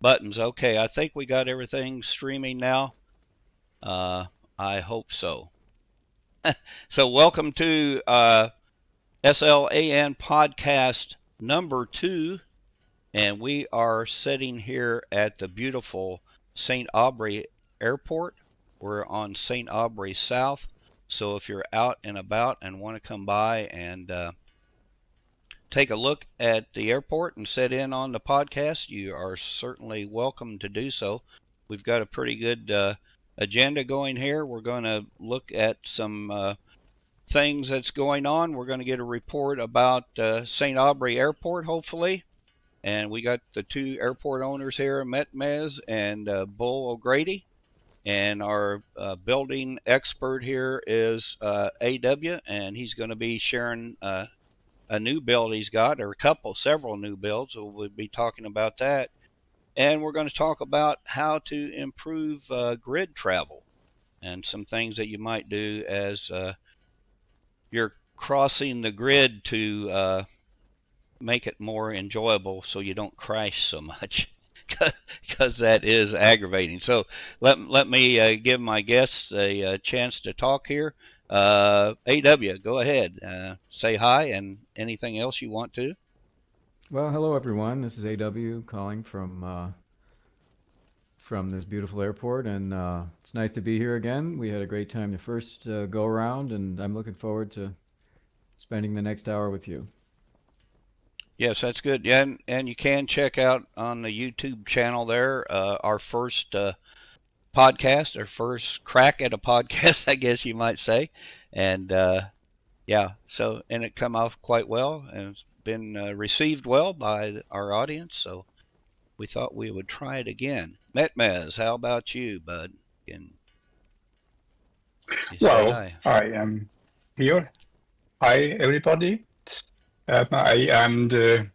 Buttons. Okay, I think we got everything streaming now. I hope so. So welcome to SLAN podcast number 2, and we are sitting here at the beautiful St. Aubrey Airport. We're on St. Aubrey South, so if you're out and about and want to come by and take a look at the airport and sit in on the podcast, you are certainly welcome to do so. We've got a pretty good agenda going here. We're going to look at some things that's going on. We're going to get a report about St. Aubrey Airport, hopefully. And we got the 2 airport owners here, Metmez and Bull O'Grady. And our building expert here is AW, and he's going to be sharing a new build he's got, or several new builds, so we'll be talking about that. And we're going to talk about how to improve grid travel and some things that you might do as you're crossing the grid to make it more enjoyable so you don't crash so much, because that is aggravating. So let me give my guests a chance to talk here. AW, go ahead. Say hi and anything else you want to. Well, hello everyone. This is AW calling from this beautiful airport, and it's nice to be here again. We had a great time the first go around, and I'm looking forward to spending the next hour with you. Yes, that's good. Yeah, and you can check out on the YouTube channel there our first podcast, our first crack at a podcast, I guess you might say. And yeah, so, and it come off quite well, and it's been received well by our audience, so we thought we would try it again. Metmez, how about you, bud? Can you say hi? I am here. Hi, everybody. I am the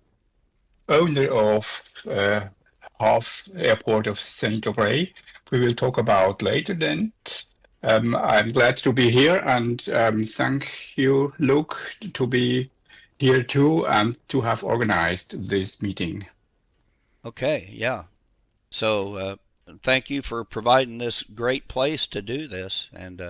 owner of half airport of St. Aubrey. We will talk about later then. I'm glad to be here, and thank you, Luke, to be here too and to have organized this meeting. Okay, yeah. So thank you for providing this great place to do this, and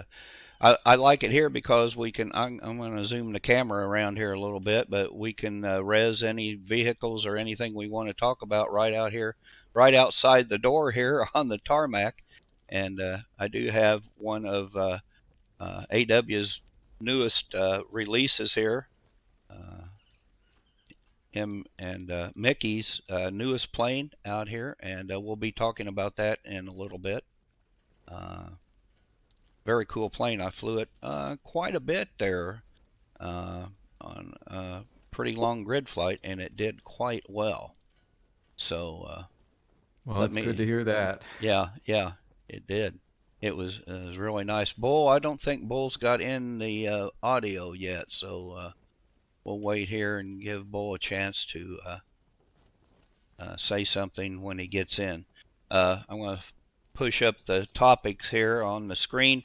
I like it here because we can. I'm going to zoom the camera around here a little bit, but we can res any vehicles or anything we want to talk about right out here, right outside the door here on the tarmac. And I do have one of AW's newest releases here, him and Mickey's newest plane out here, and we'll be talking about that in a little bit. Very cool plane. I flew it quite a bit there on a pretty long grid flight, and it did quite well. So well, it's good to hear that. Yeah, it did. It was really nice. Bull, I don't think Bull's got in the audio yet, so we'll wait here and give Bull a chance to say something when he gets in. I'm going to push up the topics here on the screen.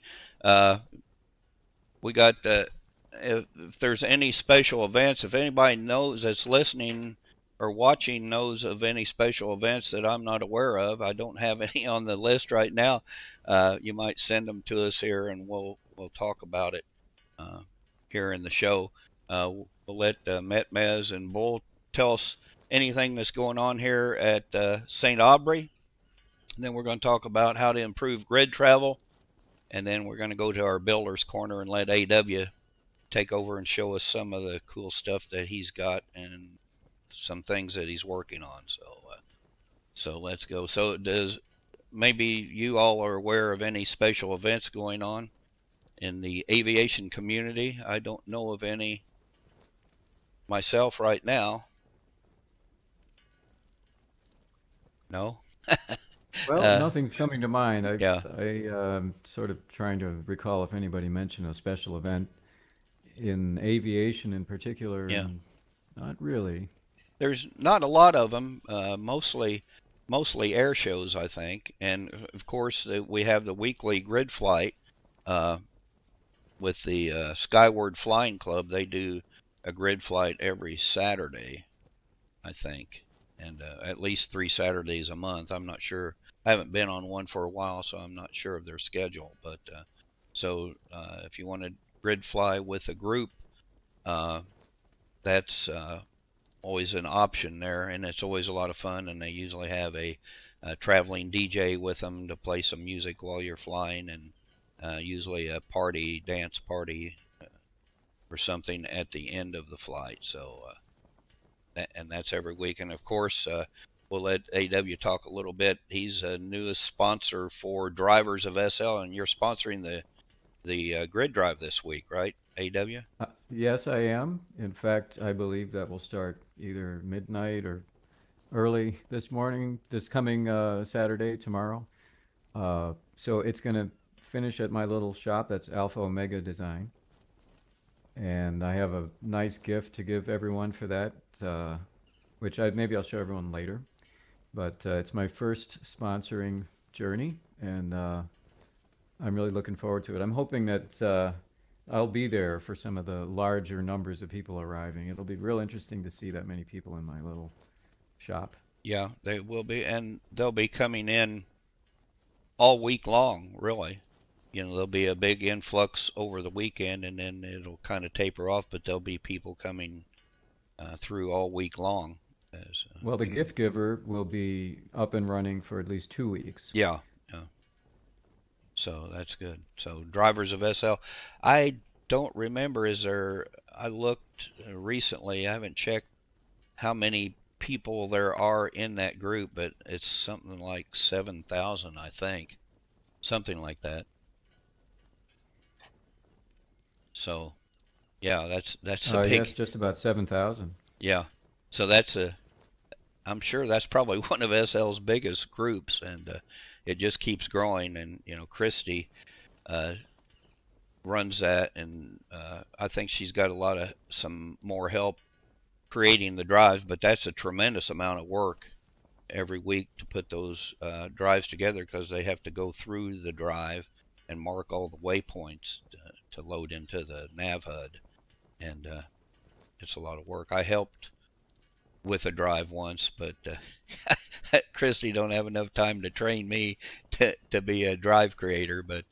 We got if there's any special events, if anybody knows that's listening or watching knows of any special events that I'm not aware of, I don't have any on the list right now, you might send them to us here, and we'll talk about it here in the show. We'll let Metmez and Bull tell us anything that's going on here at St. Aubrey. And then we're going to talk about how to improve grid travel, and then we're going to go to our builder's corner and let AW take over and show us some of the cool stuff that he's got and some things that he's working on. So let's go. So maybe you all are aware of any special events going on in the aviation community. I don't know of any myself right now. No? Well, nothing's coming to mind. Yeah. Sort of trying to recall if anybody mentioned a special event in aviation in particular. Yeah. Not really. There's not a lot of them, mostly air shows, I think. And of course, we have the weekly grid flight with the Skyward Flying Club. They do a grid flight every Saturday, I think. and at least 3 Saturdays a month. I'm not sure. I haven't been on one for a while, so I'm not sure of their schedule. But so if you want to grid fly with a group, that's always an option there, and it's always a lot of fun. And they usually have a traveling DJ with them to play some music while you're flying, and usually a dance party or something at the end of the flight. So and that's every week. And of course, we'll let AW talk a little bit. He's a newest sponsor for Drivers of SL, and you're sponsoring the grid drive this week, right, AW? Yes, I am. In fact, I believe that will start either midnight or early this coming Saturday, tomorrow. So it's going to finish at my little shop. That's Alpha Omega Design. And I have a nice gift to give everyone for that, which maybe I'll show everyone later. But it's my first sponsoring journey, and I'm really looking forward to it. I'm hoping that I'll be there for some of the larger numbers of people arriving. It'll be real interesting to see that many people in my little shop. Yeah, they will be, and they'll be coming in all week long, really. There'll be a big influx over the weekend, and then it'll kind of taper off, but there'll be people coming through all week long. Well, the gift giver will be up and running for at least 2 weeks. Yeah. So that's good. So Drivers of SL, I don't remember, I looked recently, I haven't checked how many people there are in that group, but it's something like 7,000, I think. Something like that. So, yeah, that's a big. Yes, just about 7,000. Yeah, so I'm sure that's probably one of SL's biggest groups, and it just keeps growing. And Christy runs that, and I think she's got some more help creating the drives, but that's a tremendous amount of work every week to put those drives together, because they have to go through the drive and mark all the waypoints to load into the nav HUD, and it's a lot of work. I helped with a drive once, but Christy don't have enough time to train me to be a drive creator, but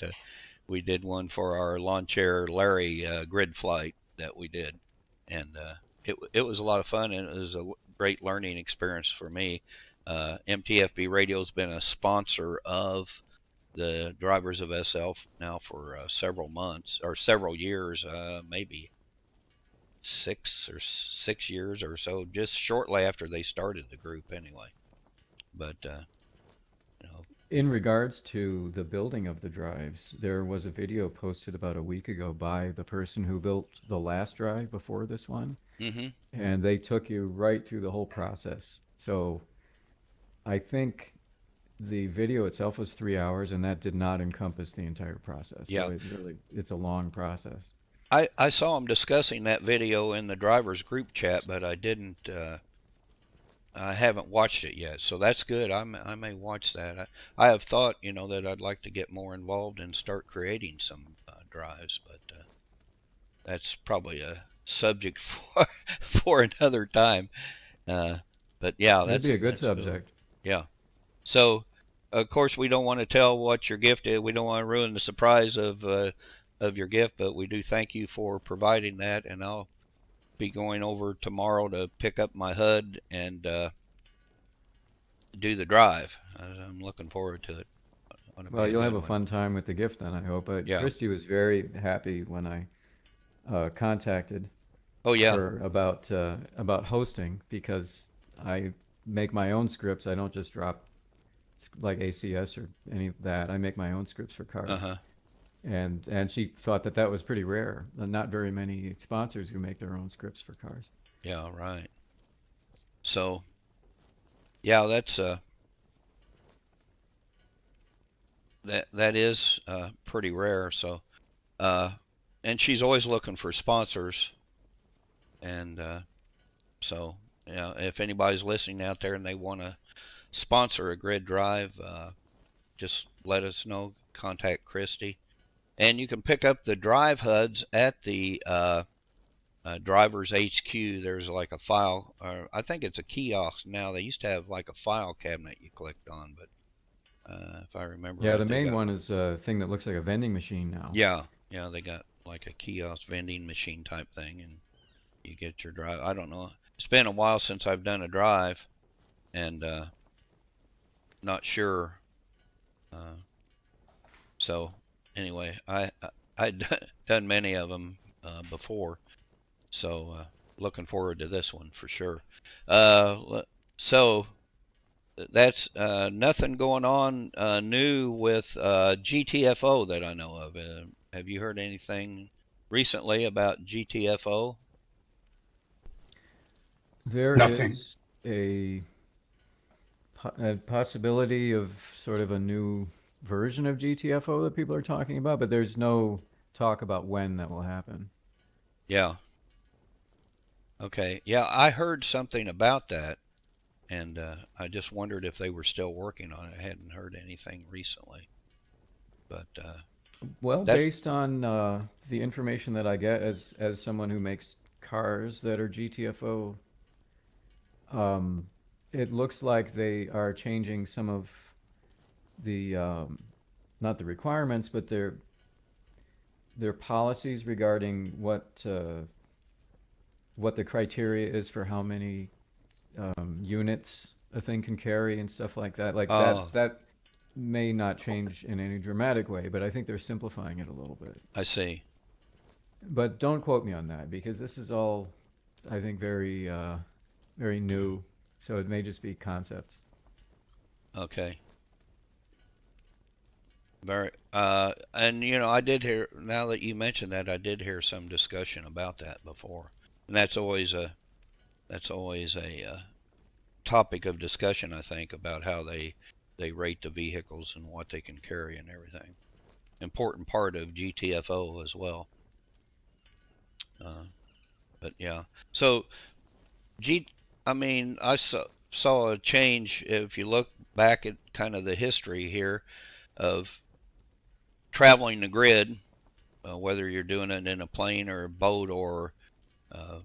we did one for our lawn chair Larry grid flight that we did, and it was a lot of fun, and it was a great learning experience for me. MTFB Radio's been a sponsor of the Drivers of SL now for several months or several years, maybe 6 years or so, just shortly after they started the group anyway. But in regards to the building of the drives, there was a video posted about a week ago by the person who built the last drive before this one. Mm-hmm. And they took you right through the whole process. So I think the video itself was 3 hours, and that did not encompass the entire process. Yeah. So it's a long process. I saw them discussing that video in the drivers group chat, but I haven't watched it yet, so that's good. I may watch that. I have thought, that I'd like to get more involved and start creating some drives, but that's probably a subject for another time. But yeah, that'd be a good that's subject. Cool. Yeah. So, of course, we don't want to tell what your gift is. We don't want to ruin the surprise of your gift, but we do thank you for providing that, and I'll be going over tomorrow to pick up my HUD and do the drive. I'm looking forward to it. Well, you'll have a fun time with the gift then, I hope. But yeah. Christy was very happy when I contacted her about hosting, because I make my own scripts. I don't just drop like ACS or any of that. I make my own scripts for cars. Uh-huh. And she thought that was pretty rare. Not very many sponsors who make their own scripts for cars. Yeah, right. So, yeah, that's that is pretty rare. So, and she's always looking for sponsors, and so if anybody's listening out there and they want to sponsor a grid drive, just let us know. Contact Christy. And you can pick up the drive HUDs at the Drivers HQ, there's like a file, I think it's a kiosk now. They used to have like a file cabinet you clicked on, but if I remember Yeah, right, the they main got, one is a thing that looks like a vending machine now. yeah, they got like a kiosk vending machine type thing, and you get your drive. I don't know. It's been a while since I've done a drive, and not sure. So anyway, I'd done many of them before, so looking forward to this one for sure. So that's nothing going on new with GTFO that I know of. Have you heard anything recently about GTFO? There Nothing. is a possibility of sort of a new version of GTFO that people are talking about, but there's no talk about when that will happen. Yeah. Okay. Yeah, I heard something about that, and I just wondered if they were still working on it. I hadn't heard anything recently, but Well, that's based on the information that I get as someone who makes cars that are GTFO, um, it looks like they are changing some of the not the requirements, but their policies regarding what the criteria is for how many units a thing can carry and stuff like that. Like oh, that may not change in any dramatic way, but I think they're simplifying it a little bit. I see. But don't quote me on that because this is all, I think, very new. So it may just be concepts. Okay. Very. And I did hear. Now that you mentioned that, I did hear some discussion about that before, and that's always a topic of discussion, I think, about how they rate the vehicles and what they can carry and everything. Important part of GTFO as well. Uh, but yeah, so G, I mean, I saw a change if you look back at kind of the history here of traveling the grid, whether you're doing it in a plane or a boat or uh,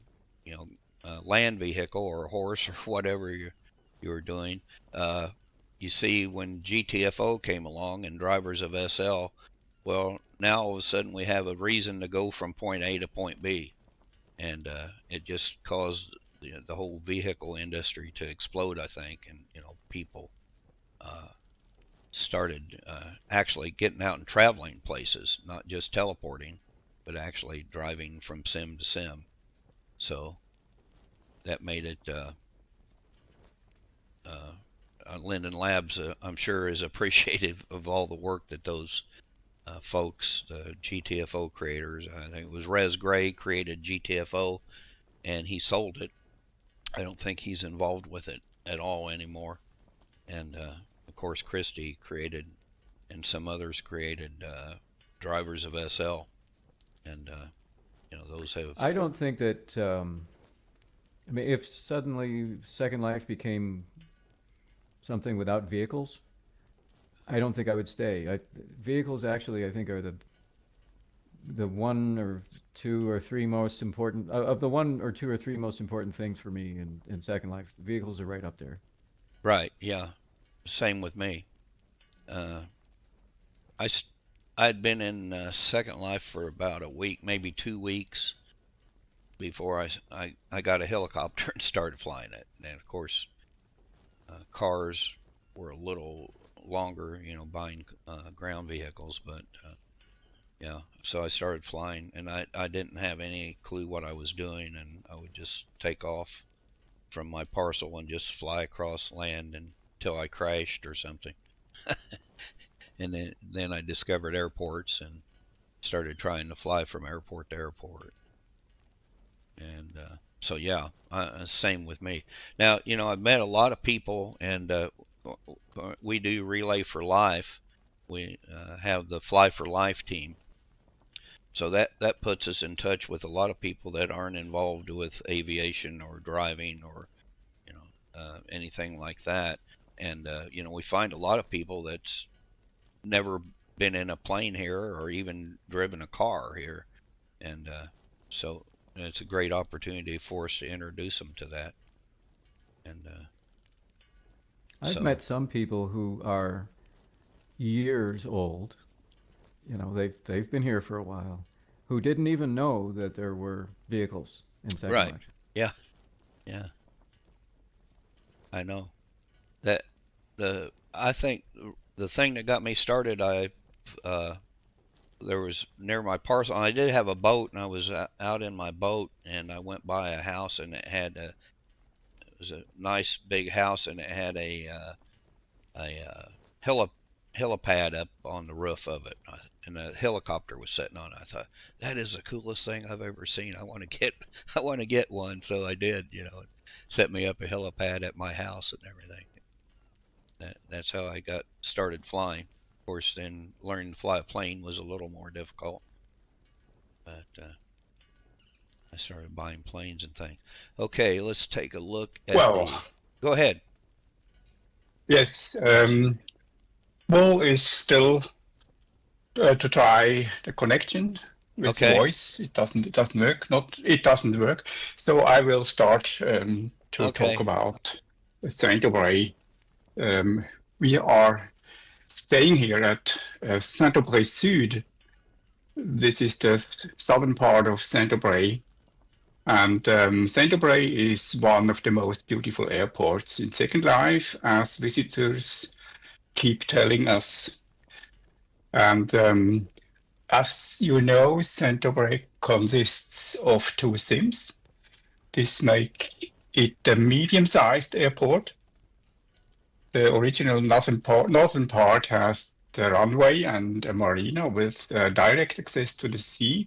land vehicle or a horse or whatever you were doing. Uh, you see when GTFO came along and drivers of SL, well, now all of a sudden we have a reason to go from point A to point B, and it just caused the whole vehicle industry to explode, I think, and people uh, started actually getting out and traveling places, not just teleporting, but actually driving from sim to sim. So that made it. Linden Labs, I'm sure, is appreciative of all the work that those folks, the GTFO creators. I think it was Rez Gray created GTFO, and he sold it. I don't think he's involved with it at all anymore. And of course, Christie created, and some others created drivers of SL, and those have. I don't think that. I mean, if suddenly Second Life became something without vehicles, I don't think I would stay. Vehicles actually, I think, are the one or two or three most important of the one or two or three most important things for me in Second Life. Vehicles are right up there. Right, yeah, same with me. Uh, I I'd been in Second Life for about a week, maybe 2 weeks before I got a helicopter and started flying it. And of course, cars were a little longer, buying ground vehicles, but yeah, so I started flying, and I didn't have any clue what I was doing, and I would just take off from my parcel and just fly across land until I crashed or something. And then I discovered airports and started trying to fly from airport to airport. And so yeah, same with me. Now, I've met a lot of people, and we do Relay for Life. We have the Fly for Life team. So that puts us in touch with a lot of people that aren't involved with aviation or driving or anything like that. And we find a lot of people that's never been in a plane here or even driven a car here, and so it's a great opportunity for us to introduce them to that. And I've met some people who are years old. You know, they've been here for a while, who didn't even know that there were vehicles in Second right, Life. yeah, yeah, I know that I think the thing that got me started, there was near my parcel. And I did have a boat, and I was out in my boat, and I went by a house, and it was a nice big house, and it had a helipad up on the roof of it, and a helicopter was sitting on it. I thought that is the coolest thing I've ever seen. I want to get one, so I did. Set me up a helipad at my house and everything. That's how I got started flying. Of course, then learning to fly a plane was a little more difficult, but I started buying planes and things. Okay, let's take a look at Go ahead. Yes, Bull is still to try the connection with voice. It doesn't work. It doesn't work. So I will start to talk about Saint Aubrey. We are staying here at Saint Aubrey Sud. This is the southern part of Saint Aubrey. And Saint Aubrey is one of the most beautiful airports in Second Life, as visitors keep telling us. And as you know, Saint Aubrey consists of 2 sims. This makes it a medium-sized airport. The original northern part has the runway and a marina with direct access to the sea.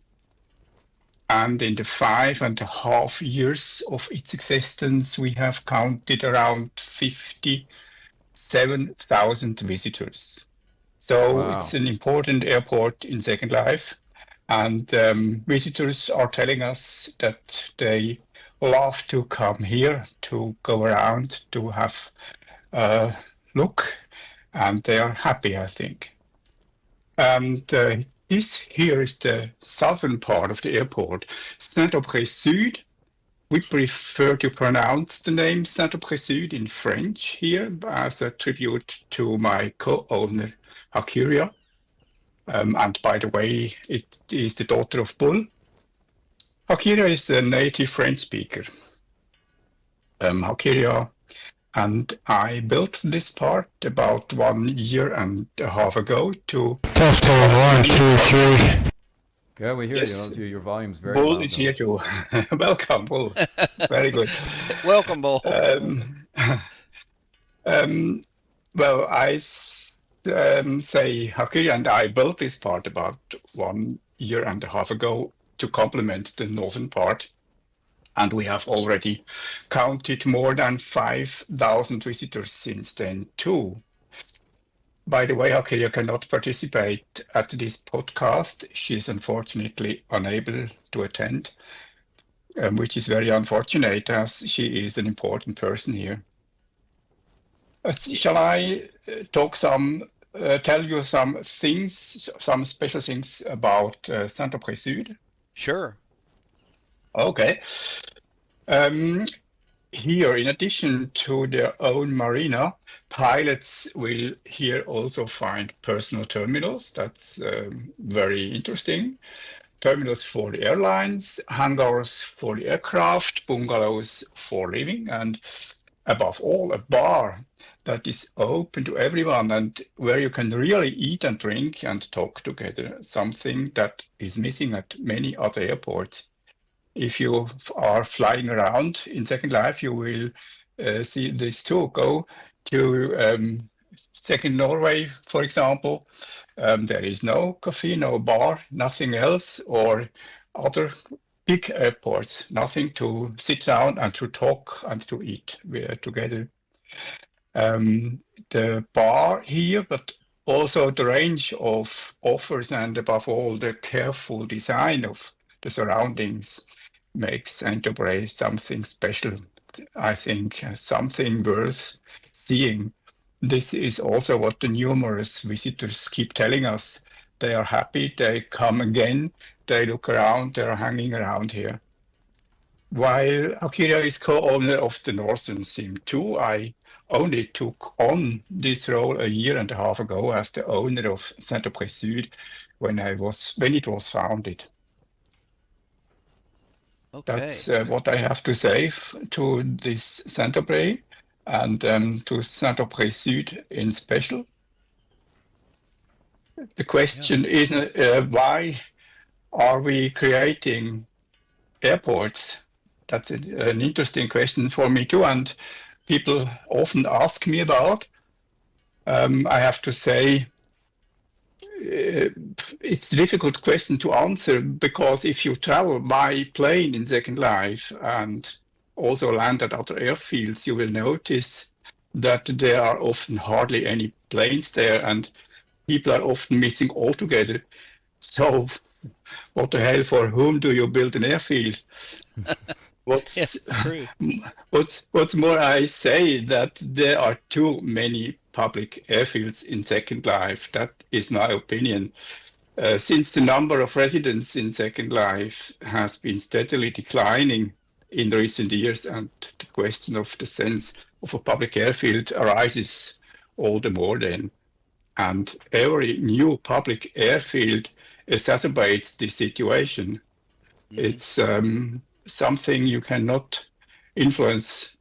And in the 5.5 years of its existence, we have counted around 57,000 visitors. So It's an important airport in Second Life. And visitors are telling us that they love to come here, to go around, to have a look, and they are happy, I think. And this here is the southern part of the airport, Saint-Aubrey Sud. We prefer to pronounce the name Saint-Aubrey Sud in French here as a tribute to my co-owner, Hakiria. And by the way, it is the daughter of Bull. Hakiria is a native French speaker. Hakiria and I built this part about 1.5 years ago to... Testing 1, 2, 3. Yeah, we hear you. Your volume's very Bull loud. is here too. Welcome, Bull. Very good. Welcome, Bull. Well, I say Hakiri and I built this part about 1.5 years ago to complement the northern part. And we have already counted more than 5,000 visitors since then too. By the way, Hakiria cannot participate at this podcast. She is unfortunately unable to attend, which is very unfortunate as she is an important person here. Shall I tell you some things, some special things about Saint-Aubrey Sud? Sure. Okay. Here, in addition to their own marina, pilots will here also find personal terminals. That's very interesting. Terminals for the airlines, hangars for the aircraft, bungalows for living, and above all, a bar that is open to everyone and where you can really eat and drink and talk together, something that is missing at many other airports. If you are flying around in Second Life, you will see this too. Go to Second Norway, for example. There is no cafe, no bar, nothing else, or other big airports, nothing to sit down and to talk and to eat together. The bar here, but also the range of offers and above all the careful design of the surroundings makes Saint-Aubrey something special. I think something worth seeing. This is also what the numerous visitors keep telling us. They are happy, they come again, they look around, they are hanging around here. while Akira is co-owner of the Northern Sim 2, I only took on this role a year and a half ago as the owner of Saint-Tropez Sud when it was founded. That's Okay. what I have to say to this Saint-Tropez and to Saint-Tropez Sud in special. The question is why are we creating airports? That's an interesting question for me too, and people often ask me about. I have to say, it's a difficult question to answer because if you travel by plane in Second Life and also land at other airfields, you will notice that there are often hardly any planes there and people are often missing altogether. So what the hell, for whom do you build an airfield? Yeah, true. What's more, I say that there are too many public airfields in Second Life. That is my opinion. Since the number of residents in Second Life has been steadily declining in recent years, and the question of the sense of a public airfield arises all the more then. And every new public airfield exacerbates the situation. Mm-hmm. It's something you cannot influence.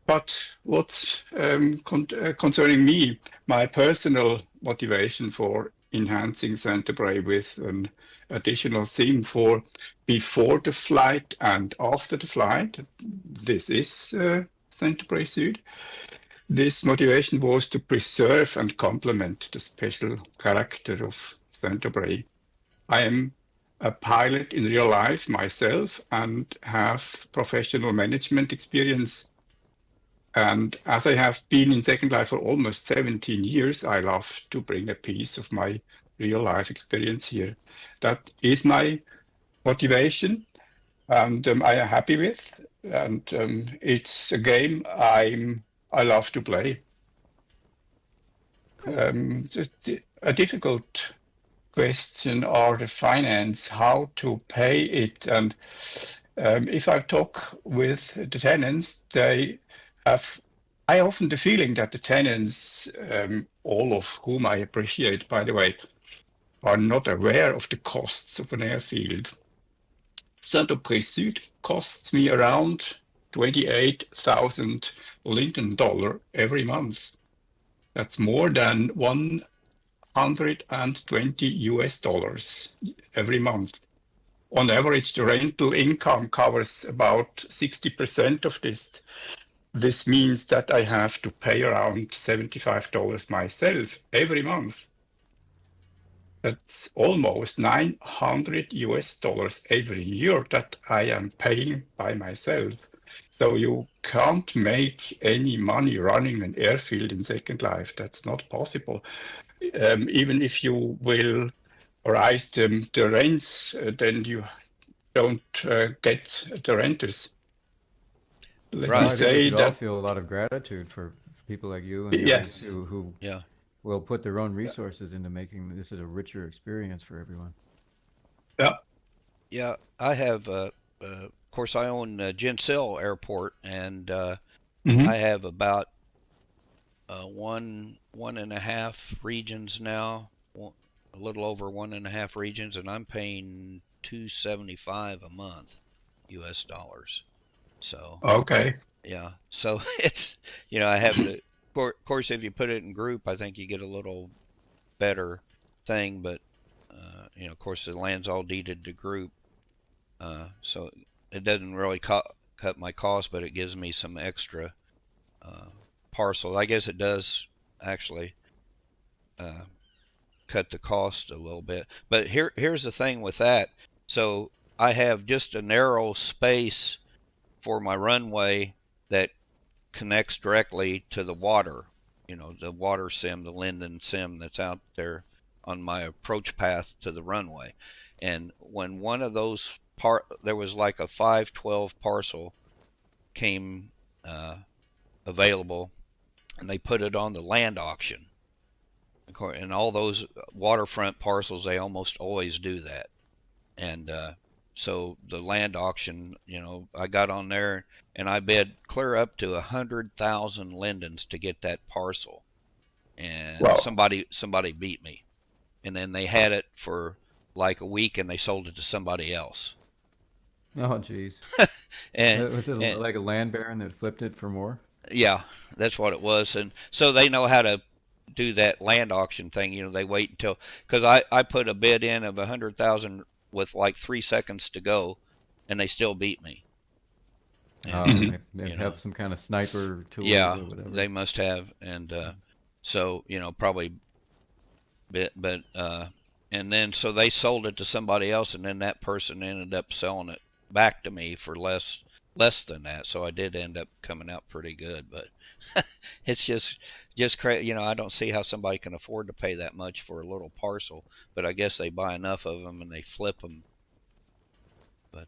But what's concerning me, my personal motivation for enhancing Saint-Tropez with an additional sim for before the flight and after the flight, this is Saint-Tropez Sud. This motivation was to preserve and complement the special character of Saint-Tropez. I am a pilot in real life myself and have professional management experience. And as I have been in Second Life for almost 17 years, I love to bring a piece of my real life experience here. That is my motivation, and I am happy with. And it's a game I love to play. Cool. Just a difficult question are the finance, how to pay it. And if I talk with the tenants, I often the feeling that the tenants, all of whom I appreciate, by the way, are not aware of the costs of an airfield. Saint-Tropez Sud costs me around 28,000 Linden dollar every month. That's more than 120 US dollars every month. On average, the rental income covers about 60% of this. This means that I have to pay around $75 myself every month. That's almost 900 US dollars every year that I am paying by myself. So you can't make any money running an airfield in Second Life. That's not possible. Even if you will raise the rents, then you don't get the renters. Let Right. me Well, I think we say should all that, feel a lot of gratitude for people like you and the others yes, who Yeah. will put their own resources into making this a richer experience for everyone. yeah, Yeah. I have, of course, I own Gencel Airport, and mhm. I have about one and a half regions now, a little over one and a half regions, and I'm paying 275 a month, US dollars. So Okay. yeah, so it's I have to. Of course, if you put it in group, I think you get a little better thing, but of course, the land's all deeded to group, so it doesn't really cut my cost, but it gives me some extra uh, parcel. I guess it does actually uh, cut the cost a little bit. But here's the thing with that. So I have just a narrow space for my runway that connects directly to the water. The water sim, the Linden sim that's out there on my approach path to the runway. And when one of those there was like a 512 parcel came available, and they put it on the land auction. And all those waterfront parcels, they almost always do that. And so the land auction, I got on there and I bid clear up to 100,000 lindens to get that parcel, and Wow. somebody beat me, and then they had it for like a week and they sold it to somebody else. Oh, jeez. And, Was it and like a land baron that flipped it for more? yeah, that's what it was. And so they know how to do that land auction thing. They wait until, because I put a bid in of 100,000 with like 3 seconds to go, and they still beat me. Oh, And they you know, have some kind of sniper tool yeah, or whatever. they must have. And so probably but and then so they sold it to somebody else, and then that person ended up selling it back to me for less than that. So I did end up coming out pretty good, but it's just crazy. I don't see how somebody can afford to pay that much for a little parcel, but I guess they buy enough of them and they flip them. But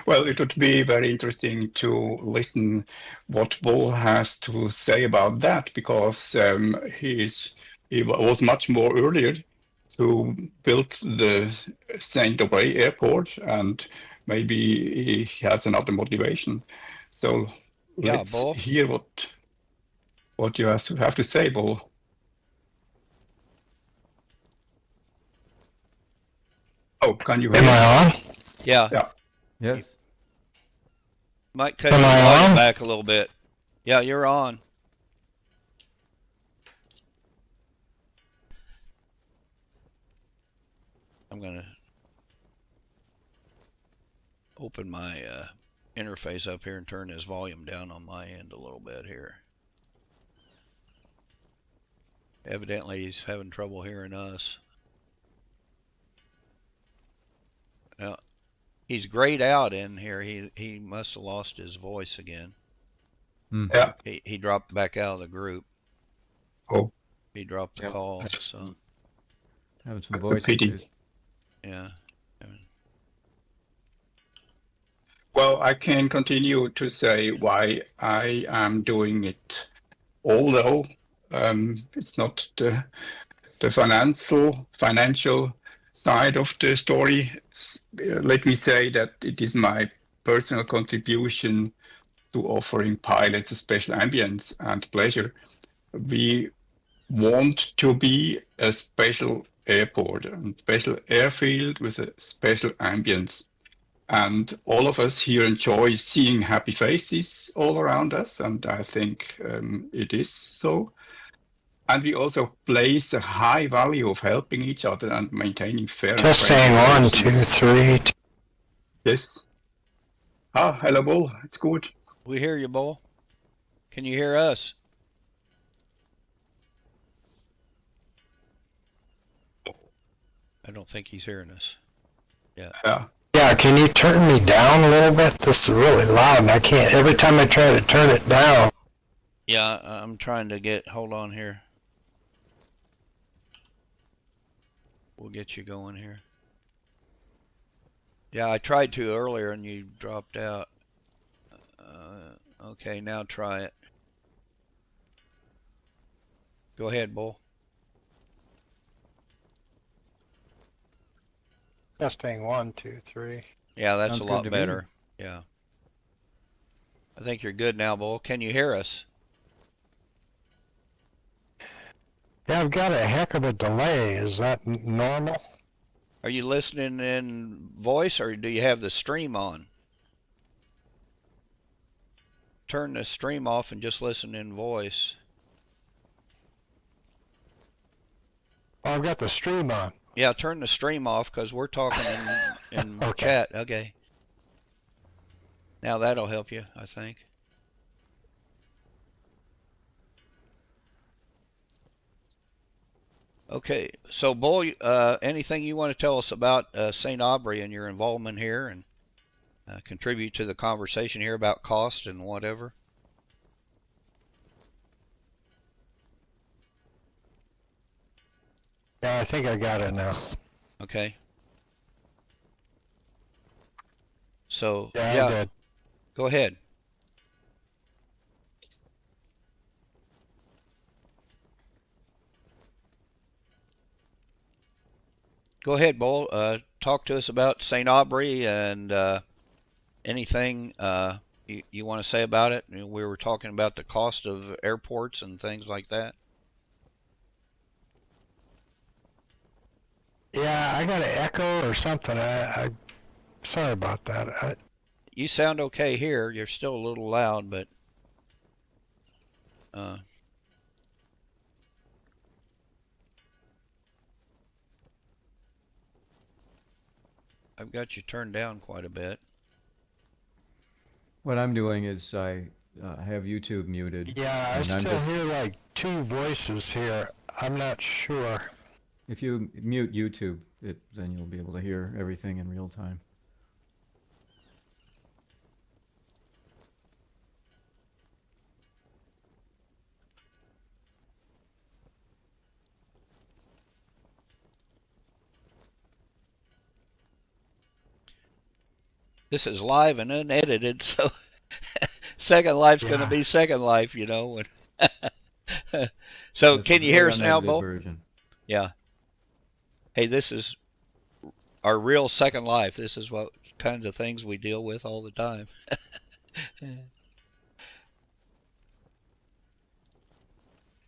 Well, it would be very interesting to listen what Bull has to say about that, because he was much more earlier to build the Saint Aubray airport, and maybe he has another motivation. So yeah, let's Bull. hear what you have to say, Bull. Oh, can you hear Am me? I on? Yeah, Yeah. Yes. might cut Am your I volume on? back a little bit. Yeah, you're on. I'm gonna open my interface up here and turn his volume down on my end a little bit here. Evidently he's having trouble hearing us. Now, he's grayed out in here. He must have lost his voice again. Yeah. He dropped back out of the group. Oh, He dropped the Yep. call. That's- So Having some That's a voice pity. issues. yeah. well, I can continue to say why I am doing it, although it's not the financial side of the story. Let me say that it is my personal contribution to offering pilots a special ambience and pleasure. We want to be a special airport, a special airfield with a special ambience. And all of us here enjoy seeing happy faces all around us, and I think it is so. And we also place a high value of helping each other and maintaining fair and Testing friendly 1, 2, relations. 3. Yes. Ah, hello, Bull. It's good. We hear you, Bull. Can you hear us? I don't think he's hearing us. Yeah. Yeah, can you turn me down a little bit? This is really loud and I can't, every time I try to turn it down. Yeah, I'm trying to hold on here. We'll get you going here. Yeah, I tried to earlier and you dropped out. Okay, now try it. Go ahead, Bull. Testing 1, 2, 3. Yeah, that's Sounds a good lot to me. better. Yeah. I think you're good now, Bull. Can you hear us? Yeah, I've got a heck of a delay. Is that normal? Are you listening in voice or do you have the stream on? Turn the stream off and just listen in voice. Oh, I've got the stream on. Yeah, turn the stream off because we're talking in Okay. chat. Okay. Now that'll help you, I think. Okay, so Bull, anything you want to tell us about St. Aubrey and your involvement here, and contribute to the conversation here about cost and whatever? Yeah, I think I got it now. Okay. So Yeah, I did. go ahead. Go ahead, Bull. talk to us about St. Aubrey and anything you want to say about it? We were talking about the cost of airports and things like that. Yeah, I got an echo or something. I sorry about that. You sound okay here. You're still a little loud, but I've got you turned down quite a bit. What I'm doing is I have YouTube muted. Yeah, I and I'm still just, hear like two voices here. I'm not sure. if you mute YouTube, then you'll be able to hear everything in real time. This is live and unedited, so Second Life's going to be Second Life, you know. So This can is you the hear us now, unedited Bo? version. Yeah. Hey, this is our real Second Life. This is what kinds of things we deal with all the time.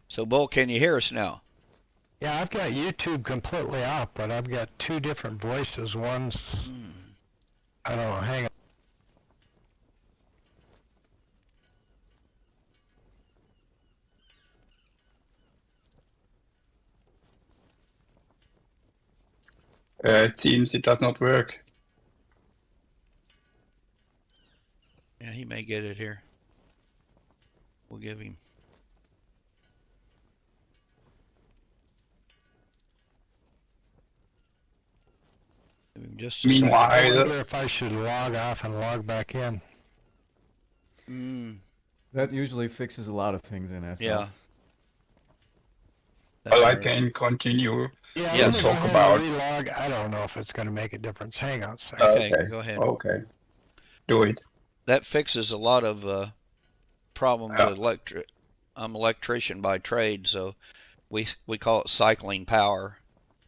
So, Bull, can you hear us now? Yeah, I've got YouTube completely off, but I've got two different voices. One's, I don't know, hang on. It seems it does not work. Yeah, he may get it here. We'll give him. Give him just a second. I Meanwhile, wonder if I should log off and log back in. That usually fixes a lot of things in SL. Yeah. well, I can continue Yeah, Yes. let me go talk ahead about. and relog. I don't know if it's going to make a difference. Hang on a second. Okay, go ahead. Okay, do it. That fixes a lot of problems Yeah. with electric. I'm an electrician by trade, so we call it cycling power.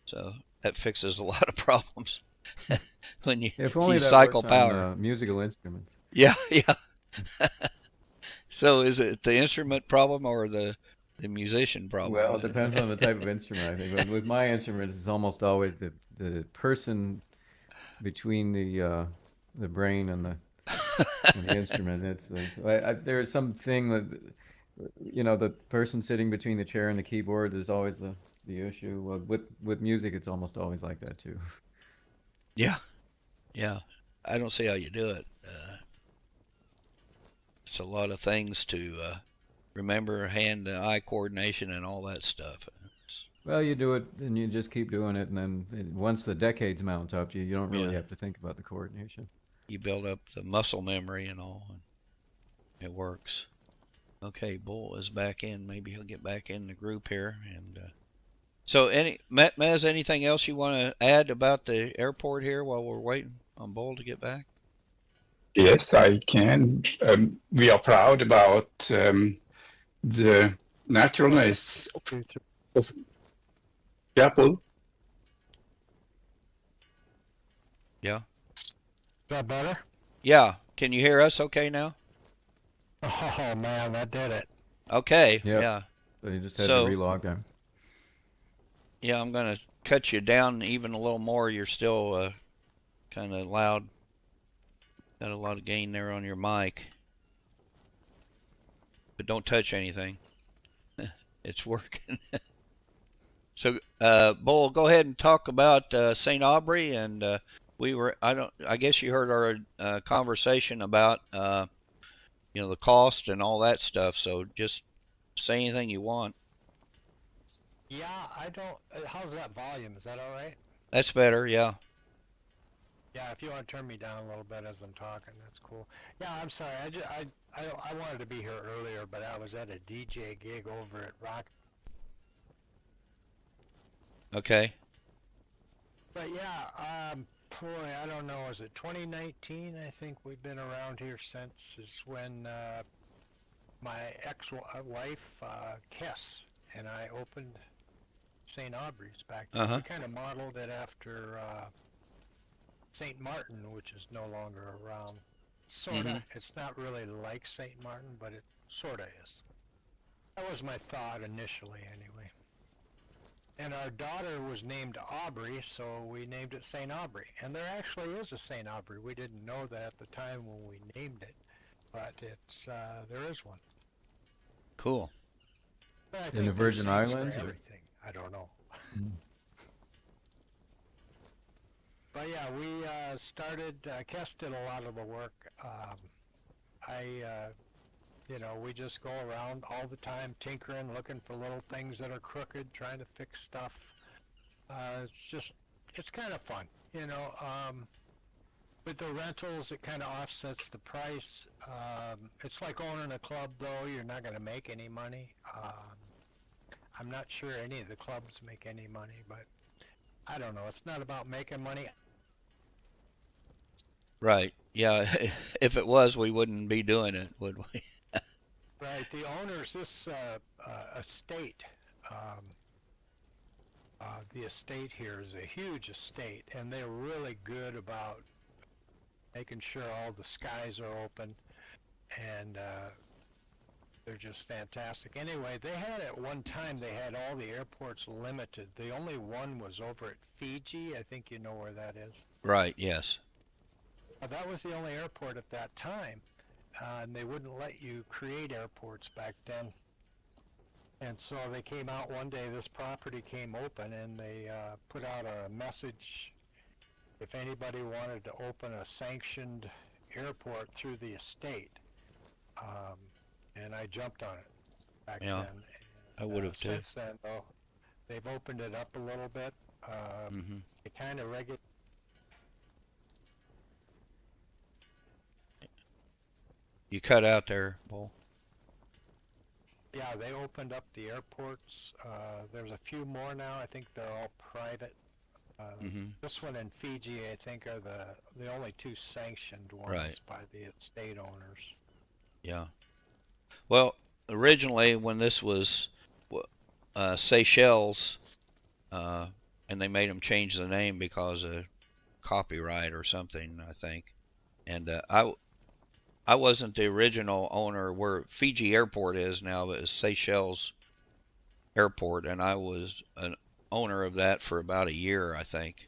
So that fixes a lot of problems when If only you that cycle worked on power. musical instruments. Yeah, yeah. So is it the instrument problem or the musician problem? Well, it depends on the type of instrument, I think. But with my instruments, it's almost always the person between the brain and the instrument. There's something that, the person sitting between the chair and the keyboard is always the issue. Well, with music, it's almost always like that too. Yeah, yeah. I don't see how you do it. It's a lot of things to remember, hand-eye coordination and all that stuff. Well, you do it and you just keep doing it, and then once the decades mount up, you don't really have to think about the coordination. You build up the muscle memory and all, and it works. Okay, Bull is back in. Maybe he'll get back in the group here. And so, Mez, anything else you want to add about the airport here while we're waiting on Bull to get back? Yes, I can. We are proud about the naturalness of Chapel. Yeah. Is that better? Yeah. Can you hear us okay now? Oh man, that did it. Okay. Yep. Yeah. So you just had to relog them. Yeah, I'm going to cut you down even a little more. You're still kind of loud. Got a lot of gain there on your mic. But don't touch anything. It's working. So, Bull, go ahead and talk about St. Aubrey, and I guess you heard our conversation about the cost and all that stuff. So just say anything you want. Yeah, I don't. How's that volume? Is that all right? That's better. Yeah. Yeah, if you want to turn me down a little bit as I'm talking, that's cool. Yeah, I'm sorry. I wanted to be here earlier, but I was at a DJ gig over at Rock. Okay. But yeah, boy, I don't know. Is it 2019? I think we've been around here since is when my ex-wife, Kess, and I opened St. Aubrey's back then. We kind of modeled it after St. Martin, which is no longer around. Sorta. Mm-hmm. It's not really like St. Martin, but it sorta is. That was my thought initially, anyway. And our daughter was named Aubrey, so we named it St. Aubrey. And there actually is a St. Aubrey. We didn't know that at the time when we named it, but it's there is one. Cool. But I In think the there's Virgin saints for Islands, or- everything. I don't know. Mm. But yeah, we started, Kes did a lot of the work. We just go around all the time tinkering, looking for little things that are crooked, trying to fix stuff. It's kind of fun, With the rentals, it kind of offsets the price. It's like owning a club, though. You're not going to make any money. I'm not sure any of the clubs make any money, but I don't know. It's not about making money. Right. Yeah. If it was, we wouldn't be doing it, would we? Right. The owners, this estate, the estate here is a huge estate, and they're really good about making sure all the skies are open, and they're just fantastic. Anyway, they had at one time, they had all the airports limited. The only one was over at Fiji. I think you know where that is. Right. Yes. That was the only airport at that time, and they wouldn't let you create airports back then. And so they came out one day, this property came open, and they put out a message if anybody wanted to open a sanctioned airport through the estate. And I jumped on it back Yeah, then. I would have too. Since then, though, they've opened it up a little bit. Mm-hmm. They kind of regulate. You cut out there, Bull. Yeah, they opened up the airports. There's a few more now. I think they're all private. Mm-hmm. This one in Fiji, I think, are the only two sanctioned ones Right. by the estate owners. Yeah. Well, originally when this was Seychelles, and they made them change the name because of copyright or something, I think. And I wasn't the original owner where Fiji Airport is now, but it's Seychelles Airport, and I was an owner of that for about a year, I think.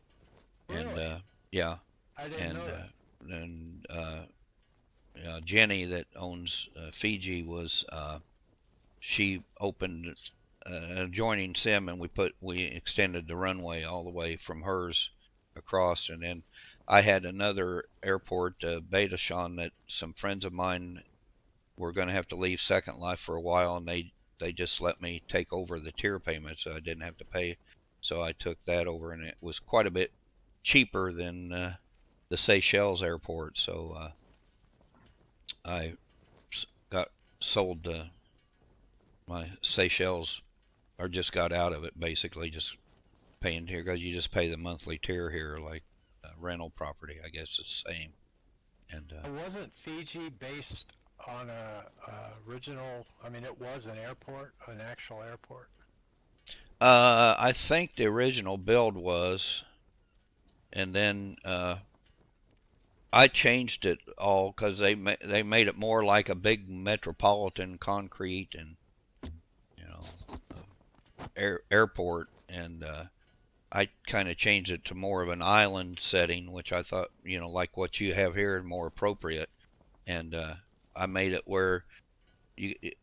And Really? yeah, I didn't and know that. Jenny that owns Fiji was she opened an adjoining sim, and we extended the runway all the way from hers across, and then I had another airport, Beitashan, that some friends of mine were going to have to leave Second Life for a while, and they just let me take over the tier payment, so I didn't have to pay. So I took that over, and it was quite a bit cheaper than the Seychelles airport. So I got sold my Seychelles, or just got out of it, basically, just paying here, because you just pay the monthly tier here, like rental property, I guess it's the same. And Wasn't Fiji based on original? I mean, it was an airport, an actual airport. I think the original build was, and then I changed it all because they made it more like a big metropolitan concrete and airport, and I kind of changed it to more of an island setting, which I thought, like what you have here, more appropriate. And I made it where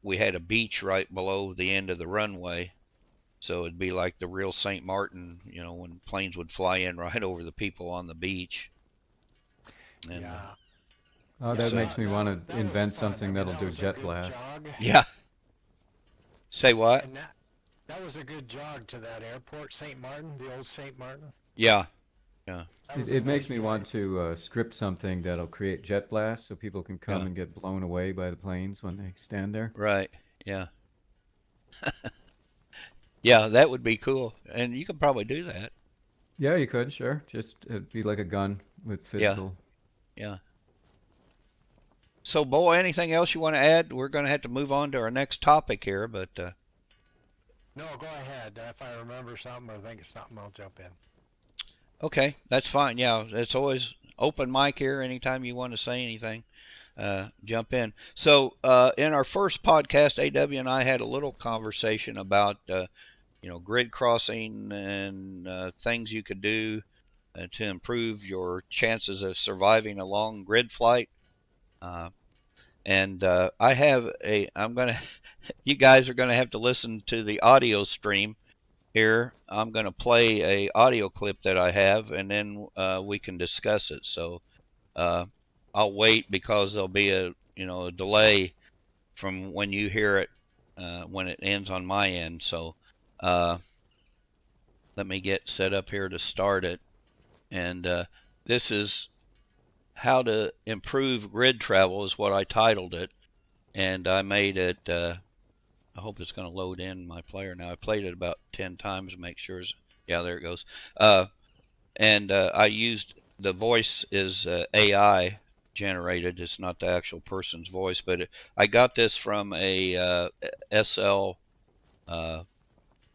we had a beach right below the end of the runway, so it'd be like the real St. Martin, when planes would fly in right over the people on the beach. And, Yeah. Oh, that So- makes me want That to was invent fun. something I mean, that'll that do was a jet good blast. jog. yeah. Say what? And that was a good jog to that airport, St. Martin, the old St. Martin. Yeah. That was It a makes nice me jog. want to script something that'll create jet blasts so people can come Yeah. and get blown away by the planes when they stand there. Right. Yeah. Yeah, that would be cool, and you could probably do that. Yeah, you could, sure. Just it'd be like a gun with physical. Yeah. So, boy, anything else you want to add? We're going to have to move on to our next topic here, but No, go ahead. If I remember something or think of something, I'll jump in. Okay, that's fine. Yeah, it's always open mic here. Anytime you want to say anything, jump in. So, in our first podcast, AW and I had a little conversation about, grid crossing and things you could do to improve your chances of surviving a long grid flight. And you guys are gonna have to listen to the audio stream here. I'm gonna play a audio clip that I have, and then we can discuss it. So I'll wait because there'll be a delay from when you hear it when it ends on my end. So let me get set up here to start it. And this is how to improve grid travel is what I titled it, and I made it. I hope it's going to load in my player now. I played it about 10 times to make sure. Yeah, there it goes. And I used the voice is AI generated. It's not the actual person's voice, but I got this from a SL,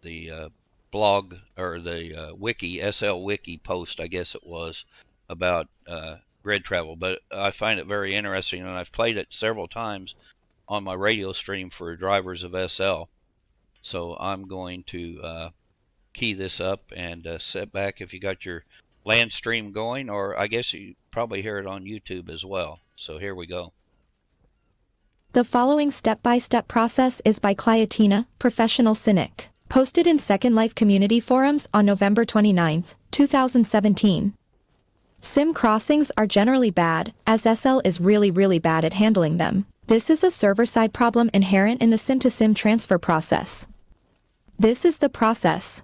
the blog or the wiki, SL wiki post, I guess it was, about grid travel. But I find it very interesting, and I've played it several times on my radio stream for drivers of SL. So I'm going to key this up and sit back if you got your land stream going, or I guess you probably hear it on YouTube as well. So here we go. The following step-by-step process is by Clyatina, Professional Cynic, posted in Second Life community forums on November 29, 2017. Sim crossings are generally bad, as SL is really bad at handling them. This is a server-side problem inherent in the sim-to-sim transfer process. This is the process.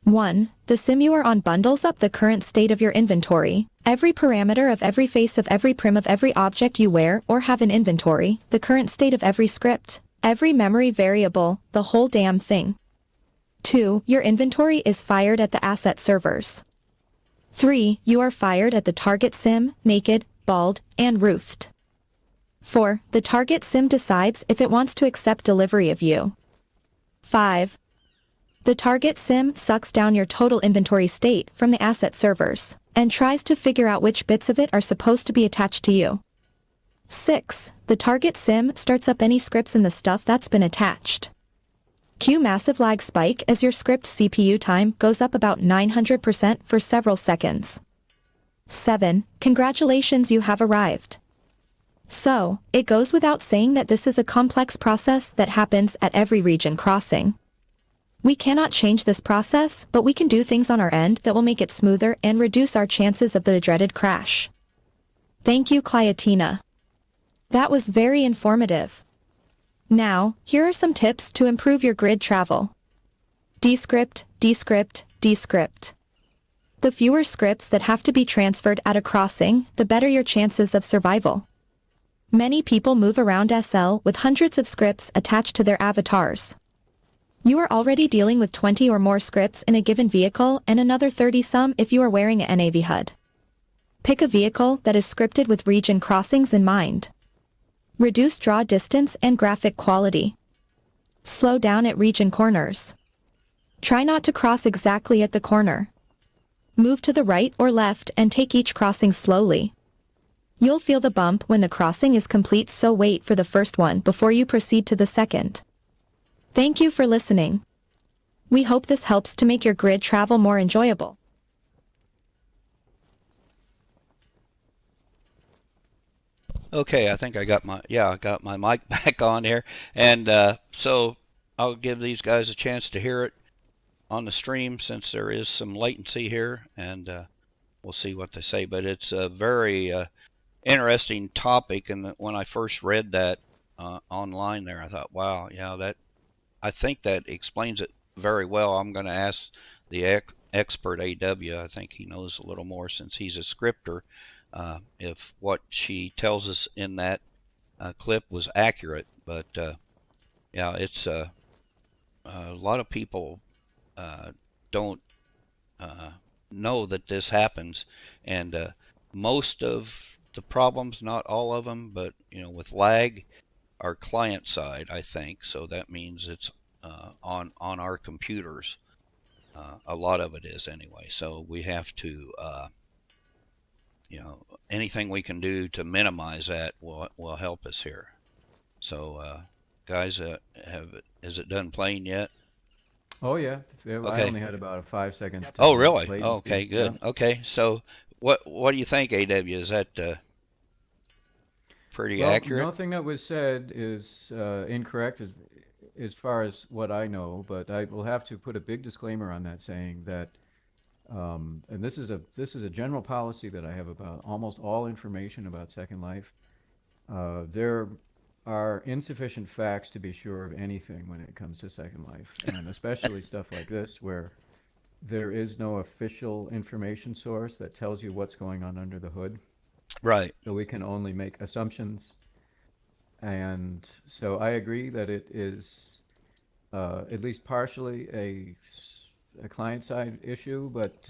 1. The sim you are on bundles up the current state of your inventory, every parameter of every face of every prim of every object you wear or have in inventory, the current state of every script, every memory variable, the whole damn thing. 2. Your inventory is fired at the asset servers. 3. You are fired at the target sim, naked, bald, and roofed. 4. The target sim decides if it wants to accept delivery of you. 5. The target sim sucks down your total inventory state from the asset servers, and tries to figure out which bits of it are supposed to be attached to you. 6. The target sim starts up any scripts in the stuff that's been attached. Cue massive lag spike as your script CPU time goes up about 900% for several seconds. 7. Congratulations, you have arrived. So, it goes without saying that this is a complex process that happens at every region crossing. We cannot change this process, but we can do things on our end that will make it smoother and reduce our chances of the dreaded crash. Thank you, Clyatina. That was very informative. Now, here are some tips to improve your grid travel. Descript, descript, descript. The fewer scripts that have to be transferred at a crossing, the better your chances of survival. Many people move around SL with hundreds of scripts attached to their avatars. You are already dealing with 20 or more scripts in a given vehicle and another 30 some if you are wearing an NAV HUD. Pick a vehicle that is scripted with region crossings in mind. Reduce draw distance and graphic quality. Slow down at region corners. Try not to cross exactly at the corner. Move to the right or left and take each crossing slowly. You'll feel the bump when the crossing is complete, so wait for the first one before you proceed to the second. Thank you for listening. We hope this helps to make your grid travel more enjoyable. Okay, I think I got my mic back on here, and so I'll give these guys a chance to hear it on the stream since there is some latency here, and we'll see what they say. But it's a very interesting topic, and when I first read that online there, I thought, wow, yeah, I think that explains it very well. I'm going to ask the expert AW. I think he knows a little more since he's a scripter. If what she tells us in that clip was accurate, but yeah, it's a lot of people don't know that this happens, and most of the problems, not all of them, but with lag, are client side, I think. So that means it's on our computers. A lot of it is anyway. So we have to, anything we can do to minimize that will help us here. So, guys, is it done playing yet? Oh yeah, I Okay. only had about a 5 second. Oh, really? latency. Okay, good. Yeah. Okay, so what do you think, AW? Is that pretty Well, accurate? nothing that was said is incorrect as far as what I know, but I will have to put a big disclaimer on that, saying that, and this is a general policy that I have about almost all information about Second Life. There are insufficient facts to be sure of anything when it comes to Second Life, and especially stuff like this where there is no official information source that tells you what's going on under the hood. Right. So we can only make assumptions. And so I agree that it is at least partially a client-side issue, but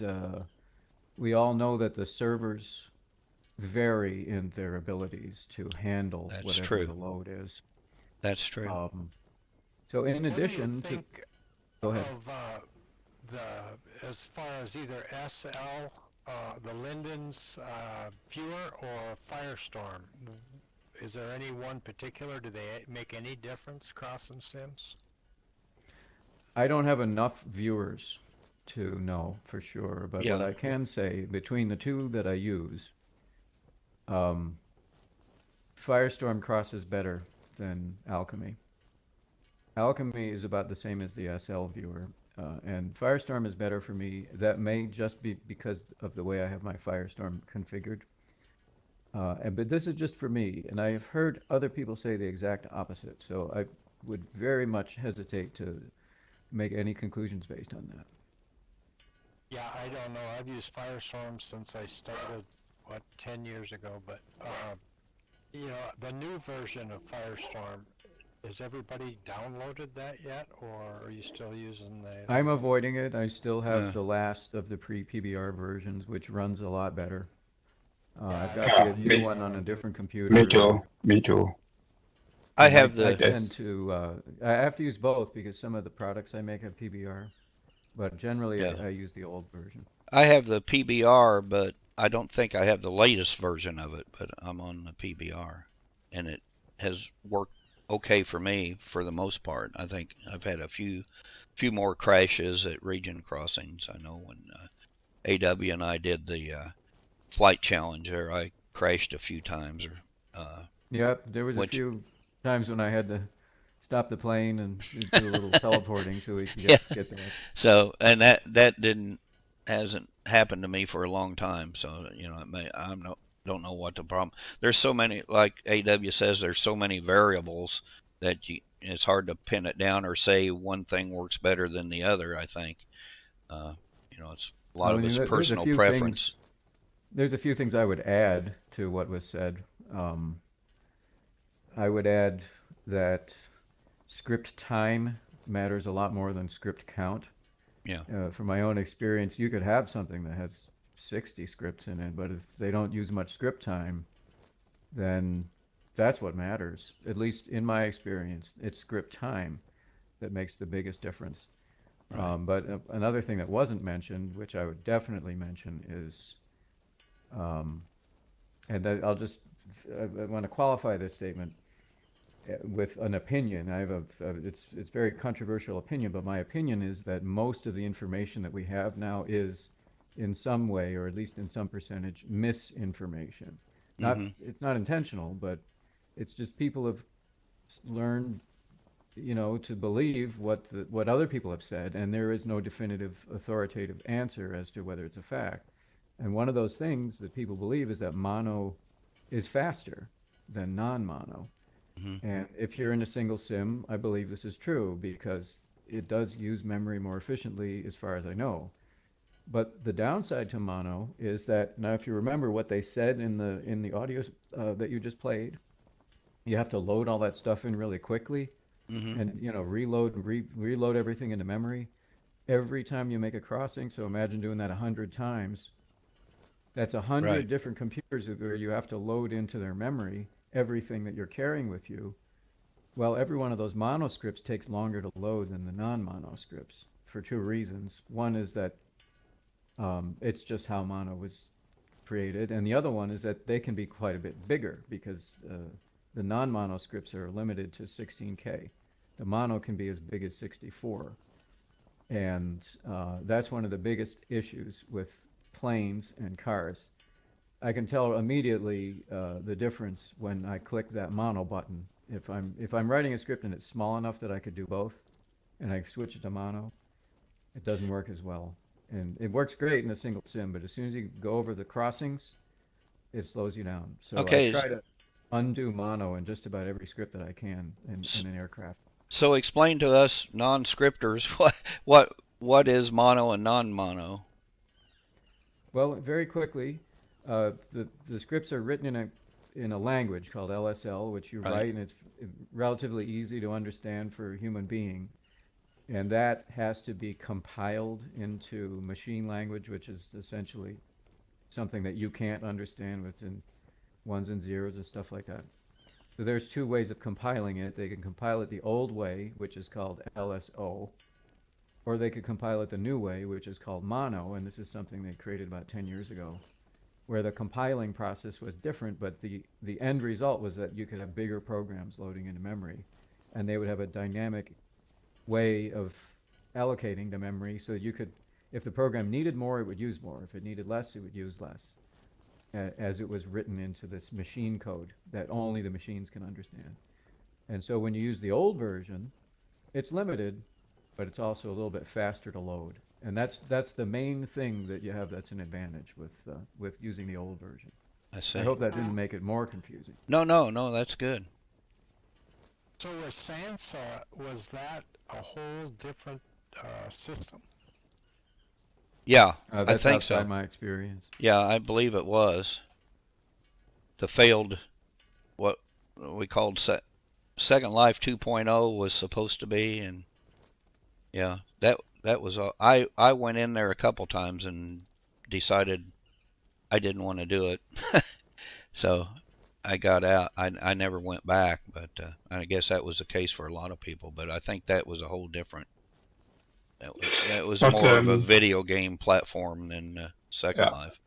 we all know that the servers vary in their abilities to handle That's whatever true. the load is. That's true. So in What do you addition to, think go ahead. of as far as either SL, the Linden's viewer, or Firestorm? Is there any one particular? Do they make any difference crossing sims? I don't have enough viewers to know for sure, but what Yeah. I can say between the two that I use, Firestorm crosses better than Alchemy. Alchemy is about the same as the SL viewer, and Firestorm is better for me. That may just be because of the way I have my Firestorm configured. But this is just for me, and I have heard other people say the exact opposite, so I would very much hesitate to make any conclusions based on that. Yeah, I don't know. I've used Firestorm since I started, 10 years ago, but, the new version of Firestorm, has everybody downloaded that yet, or are you still using the... I'm avoiding it. I still have Yeah. the last of the pre-PBR versions, which runs a lot better. I've got Yeah, the new me- one on a different computer. Me too. Me too. I And have I the tend to, I have to use both because some of the products I make have PBR, but generally Yeah. I use the old version. I have the PBR, but I don't think I have the latest version of it. But I'm on the PBR, and it has worked okay for me for the most part. I think I've had a few more crashes at region crossings. I know when AW and I did the flight challenge there, I crashed a few times. Yep, there was a Which- few times when I had to stop the plane and do a little teleporting so we could Yeah. get there. So, and that hasn't happened to me for a long time. So, don't know what the problem. There's so many, like AW says, there's so many variables that it's hard to pin it down or say one thing works better than the other. I think, it's a lot Well, of I mean, it's there's a personal few preference. There's a few things I would add to what was said. I would add that script time matters a lot more than script count. Yeah. From my own experience, you could have something that has 60 scripts in it, but if they don't use much script time, then that's what matters. At least in my experience, it's script time that makes the biggest difference. Right. But another thing that wasn't mentioned, which I would definitely mention, is, and I want to qualify this statement with an opinion. I have it's very controversial opinion, but my opinion is that most of the information that we have now is in some way, or at least in some percentage, misinformation. It's not intentional, but it's just people have learned, to believe what other people have said, and there is no definitive authoritative answer as to whether it's a fact. And one of those things that people believe is that mono is faster than non-mono. And if you're in a single sim, I believe this is true because it does use memory more efficiently as far as I know. But the downside to mono is that, now if you remember what they said in the audio that you just played, you have to load all that stuff in really quickly and reload everything into memory every time you make a crossing. So imagine doing that 100 times. That's 100 Right. different computers where you have to load into their memory everything that you're carrying with you. Well, every one of those mono scripts takes longer to load than the non-mono scripts for two reasons. One is that it's just how mono was created, and the other one is that they can be quite a bit bigger because the non-mono scripts are limited to 16K. The mono can be as big as 64, and that's one of the biggest issues with planes and cars. I can tell immediately the difference when I click that mono button. If I'm writing a script and it's small enough that I could do both, and I switch it to mono, it doesn't work as well. And it works great in a single sim, but as soon as you go over the crossings, it slows you down. So Okay. I try to undo mono in just about every script that I can in an aircraft. So explain to us non-scripters what is mono and non-mono. Well, very quickly, the scripts are written in a language called LSL, which you Right. write, and it's relatively easy to understand for a human being. And that has to be compiled into machine language, which is essentially something that you can't understand with ones and zeros and stuff like that. So there's two ways of compiling it. They can compile it the old way, which is called LSO, or they could compile it the new way, which is called mono, and this is something they created about 10 years ago, where the compiling process was different, but the end result was that you could have bigger programs loading into memory, and they would have a dynamic way of allocating the memory, so you could, if the program needed more, it would use more. If it needed less, it would use less, as it was written into this machine code that only the machines can understand. And so when you use the old version, it's limited, but it's also a little bit faster to load. And that's the main thing that you have that's an advantage with using the old version. I see. I hope that didn't make it more confusing. No, that's good. So with Sansa, was that a whole different system? Yeah, I That's think outside so. my experience. Yeah, I believe it was. The failed, what we called Second Life 2.0 was supposed to be, and yeah, that was I went in there a couple times and decided I didn't want to do it. So I got out. I never went back, but I guess that was the case for a lot of people. But I think that was a whole different. That was But more of a video game platform than Second yeah, Life.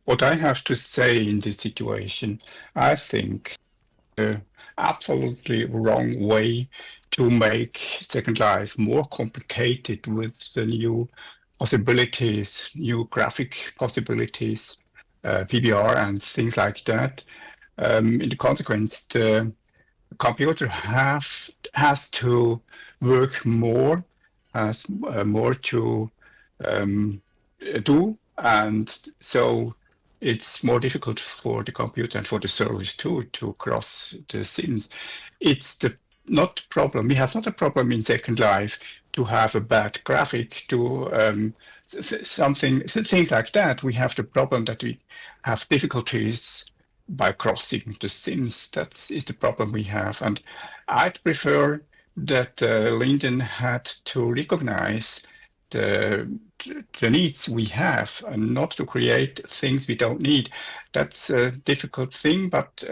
what I have to say in this situation, I think the absolutely wrong way to make Second Life more complicated with the new possibilities, new graphic possibilities, PBR and things like that. In the consequence, the computer has to work more, has more to do, and so it's more difficult for the computer and for the service too to cross the sims. It's not problem. We have not a problem in Second Life to have a bad graphic, to things like that. We have the problem that we have difficulties by crossing the sims. That is the problem we have, and I'd prefer that Linden had to recognize the needs we have and not to create things we don't need. That's a difficult thing, but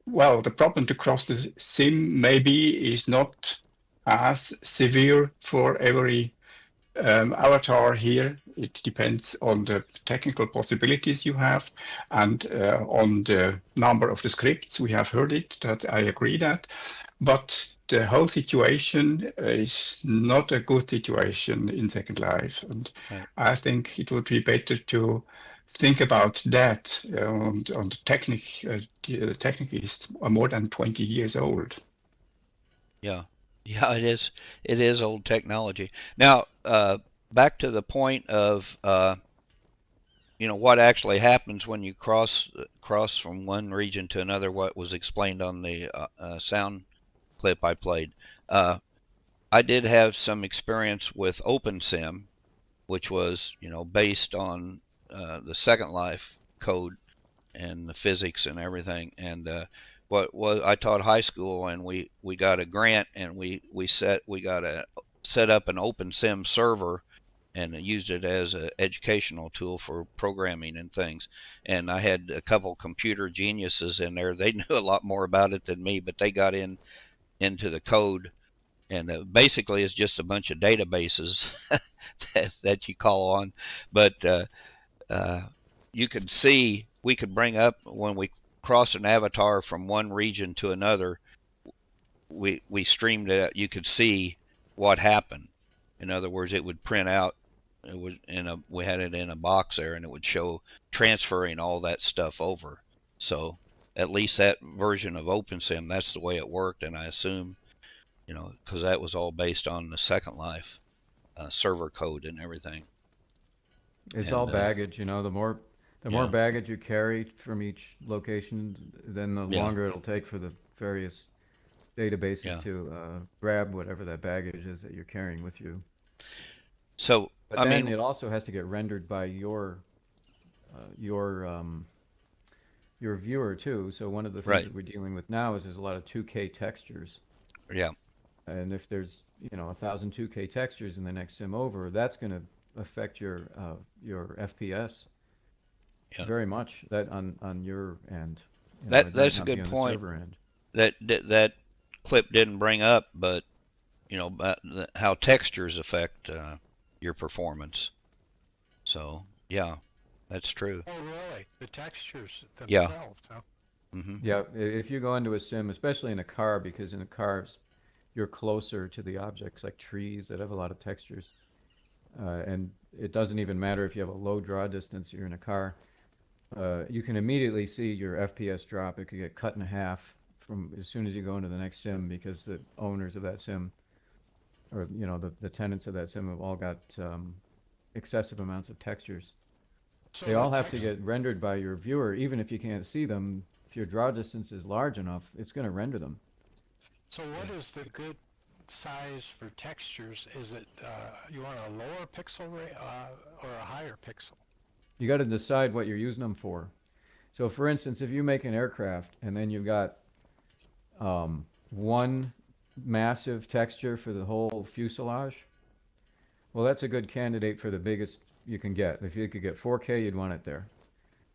well, the problem to cross the sim maybe is not as severe for every avatar here. It depends on the technical possibilities you have and on the number of the scripts. We have heard it, that I agree that, but the whole situation is not a good situation in Second Life, and Right. I think it would be better to think about that. On the technique, the technique is more than 20 years old. Yeah, it is. It is old technology. Now, back to the point of what actually happens when you cross from one region to another. What was explained on the sound clip I played. I did have some experience with OpenSim, which was based on the Second Life code and the physics and everything. And what was I taught high school, and we got a grant, and we got to set up an OpenSim server and used it as an educational tool for programming and things. And I had a couple computer geniuses in there. They knew a lot more about it than me, but they got into the code and basically it's just a bunch of databases that you call on. But you could see, we could bring up when we cross an avatar from one region to another, we streamed it. You could see what happened. In other words, it would print out. It was we had it in a box there, and it would show transferring all that stuff over. So at least that version of OpenSim, that's the way it worked. And I assume, because that was all based on the Second Life server code and everything. It's all baggage, the more baggage you carry from each location, then the longer it'll take for the various databases to grab whatever that baggage is that you're carrying with you. So, but then it also has to get rendered by your viewer too. So one of the things that we're dealing with now is there's a lot of 2K textures. Yeah. And if there's 1,000 2K textures in the next sim over, that's going to affect your FPS very much. That on your end. That's a good point. That clip didn't bring up, but about how textures affect your performance. So yeah, that's true. Oh really? The textures themselves, huh? Mm-hmm. Yeah, if you go into a sim, especially in a car, because in a car you're closer to the objects, like trees that have a lot of textures, and it doesn't even matter if you have a low draw distance, you're in a car. You can immediately see your FPS drop. It could get cut in half from as soon as you go into the next sim, because the owners of that sim, or the tenants of that sim, have all got excessive amounts of textures. So they all have to get rendered by your viewer, even if you can't see them. If your draw distance is large enough, it's going to render them. So what is the good size for textures? Is it you want a lower pixel rate or a higher pixel? You got to decide what you're using them for. So for instance, if you make an aircraft and then you've got one massive texture for the whole fuselage, well, that's a good candidate for the biggest you can get. If you could get 4K, you'd want it there.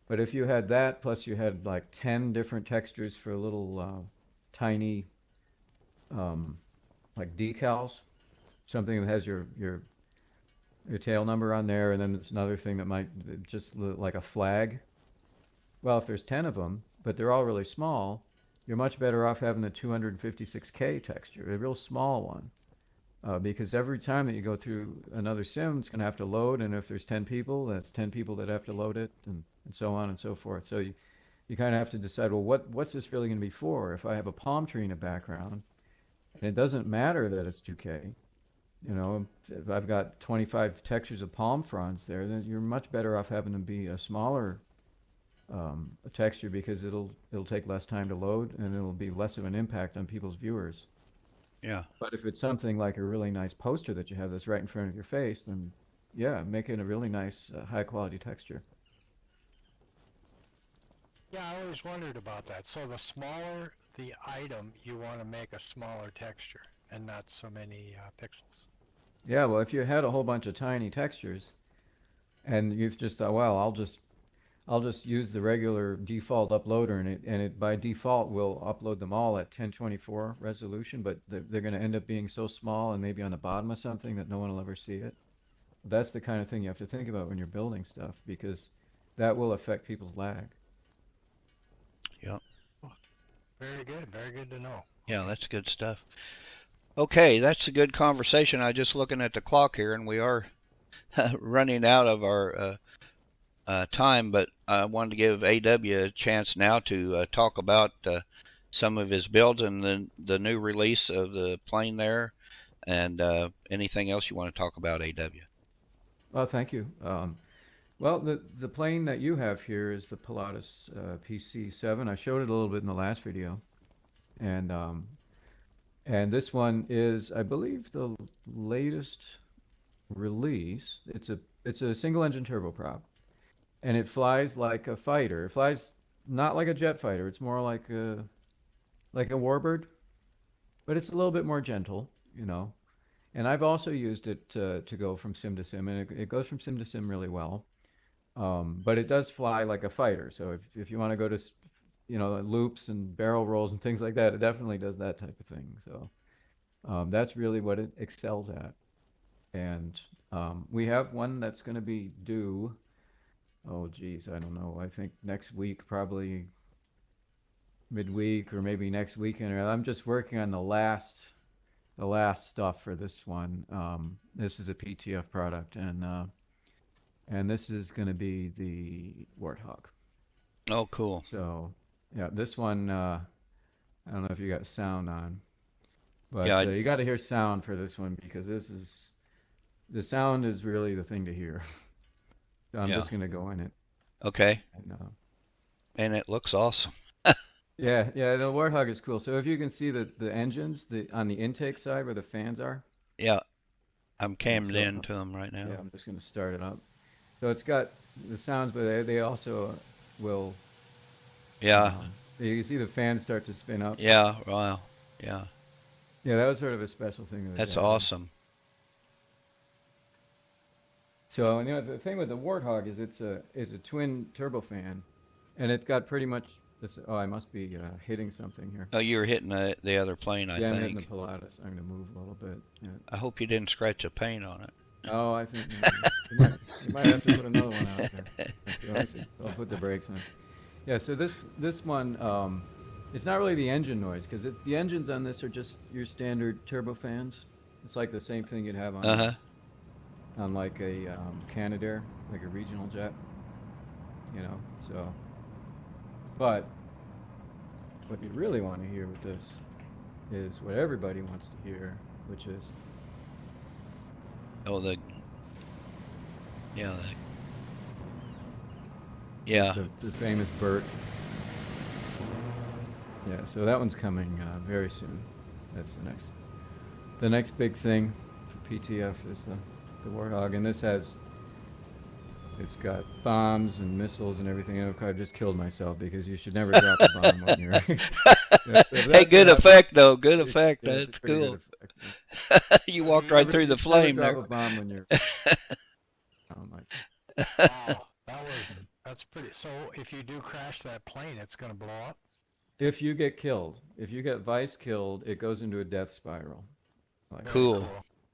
But if you had that, plus you had like 10 different textures for little tiny like decals, something that has your tail number on there, and then it's another thing that might just look like a flag. Well, if there's 10 of them, but they're all really small, you're much better off having the 256K texture, a real small one, because every time that you go through another sim, it's going to have to load, and if there's 10 people, that's 10 people that have to load it, and so on and so forth. So you kind of have to decide, well, what's this really going to be for? If I have a palm tree in the background, and it doesn't matter that it's 2K, if I've got 25 textures of palm fronds there, then you're much better off having them be a smaller texture, because it'll take less time to load, and it'll be less of an impact on people's viewers. Yeah. But if it's something like a really nice poster that you have that's right in front of your face, then yeah, make it a really nice high quality texture. Yeah, I always wondered about that. So the smaller the item, you want to make a smaller texture and not so many pixels. Yeah, well, if you had a whole bunch of tiny textures, and you've just thought, well, I'll just use the regular default uploader, and it by default will upload them all at 1024 resolution, but they're going to end up being so small and maybe on the bottom of something that no one will ever see it. That's the kind of thing you have to think about when you're building stuff, because that will affect people's lag. Yeah. Very good to know. Yeah, that's good stuff. Okay, that's a good conversation. I'm just looking at the clock here, and we are running out of our time, but I wanted to give AW a chance now to talk about some of his builds and the new release of the plane there, and anything else you want to talk about, AW. Well, thank you. Well, the plane that you have here is the Pilatus PC7. I showed it a little bit in the last video, and this one is, I believe, the latest release. It's a single engine turboprop, and it flies like a fighter. It flies not like a jet fighter. It's more like a warbird, but it's a little bit more gentle, And I've also used it to go from sim to sim, and it goes from sim to sim really well. But it does fly like a fighter. So if you want to go to, loops and barrel rolls and things like that, it definitely does that type of thing. So That's really what it excels at. And we have one that's going to be due. Oh, geez, I don't know. I think next week, probably midweek or maybe next weekend. I'm just working on the last stuff for this one. This is a PTF product, and this is going to be the Warthog. Oh, cool. So, yeah, this one, I don't know if you got sound on, but Yeah, you got to hear sound for this one because the sound is really the thing to hear. So I'm Yeah. just going to go in it. Okay. And, And it looks awesome. yeah, the Warthog is cool. So if you can see the engines on the intake side where the fans are. Yeah. I'm cammed So, into them right now. Yeah, I'm just going to start it up. So it's got the sounds, but they also will. Yeah. You can see the fans start to spin up. Yeah. Wow. Yeah. Yeah, that was sort of a special thing. That That's they added. awesome. So the thing with the Warthog is it's a twin turbofan, and it's got pretty much this. Oh, I must be hitting something here. Oh, you were hitting the other plane, I Yeah, I'm hitting the think. Pilatus. I'm gonna move a little bit. Yeah. I hope you didn't scratch a paint on it. Oh, I think you might have to put another one out there. Let me see. I'll put the brakes on. Yeah. So this one, it's not really the engine noise because the engines on this are just your standard turbofans. It's like the same thing you'd have on. Uh-huh. On like a Canadair, like a regional jet, so. But what you really want to hear with this is what everybody wants to hear, which is Oh, yeah. Yeah. the famous Burt. Yeah, so that one's coming very soon. That's the next big thing for PTF is the Warthog, and it's got bombs and missiles and everything. I just killed myself because you should never drop a bomb when you're. Hey, good effect though. Good effect. Yeah, That's it's a pretty cool. good effect. You walked right through the Never flame drop there. a bomb when you're. Oh my. Wow, that's pretty. So if you do crash that plane, it's going to blow up? If you get killed, if you get Vice killed, it goes into a death spiral. Like, Very Cool.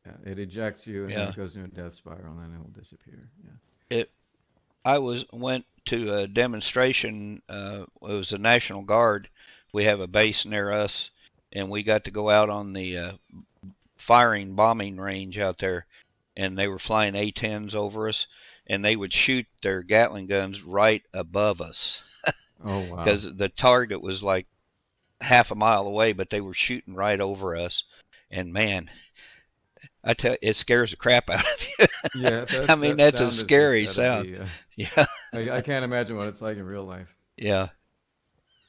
Yeah, it ejects you and then Yeah. it goes into a death spiral and then it'll disappear. Yeah. I went to a demonstration. It was the National Guard. We have a base near us, and we got to go out on the firing bombing range out there, and they were flying A-10s over us, and they would shoot their Gatling guns right above us Oh wow. because the target was like half a mile away, but they were shooting right over us. And man, I tell you, it scares the crap out of you. Yeah, I mean, that that's a sound is just scary gotta sound. be, Yeah, I can't imagine what it's like in real life. yeah.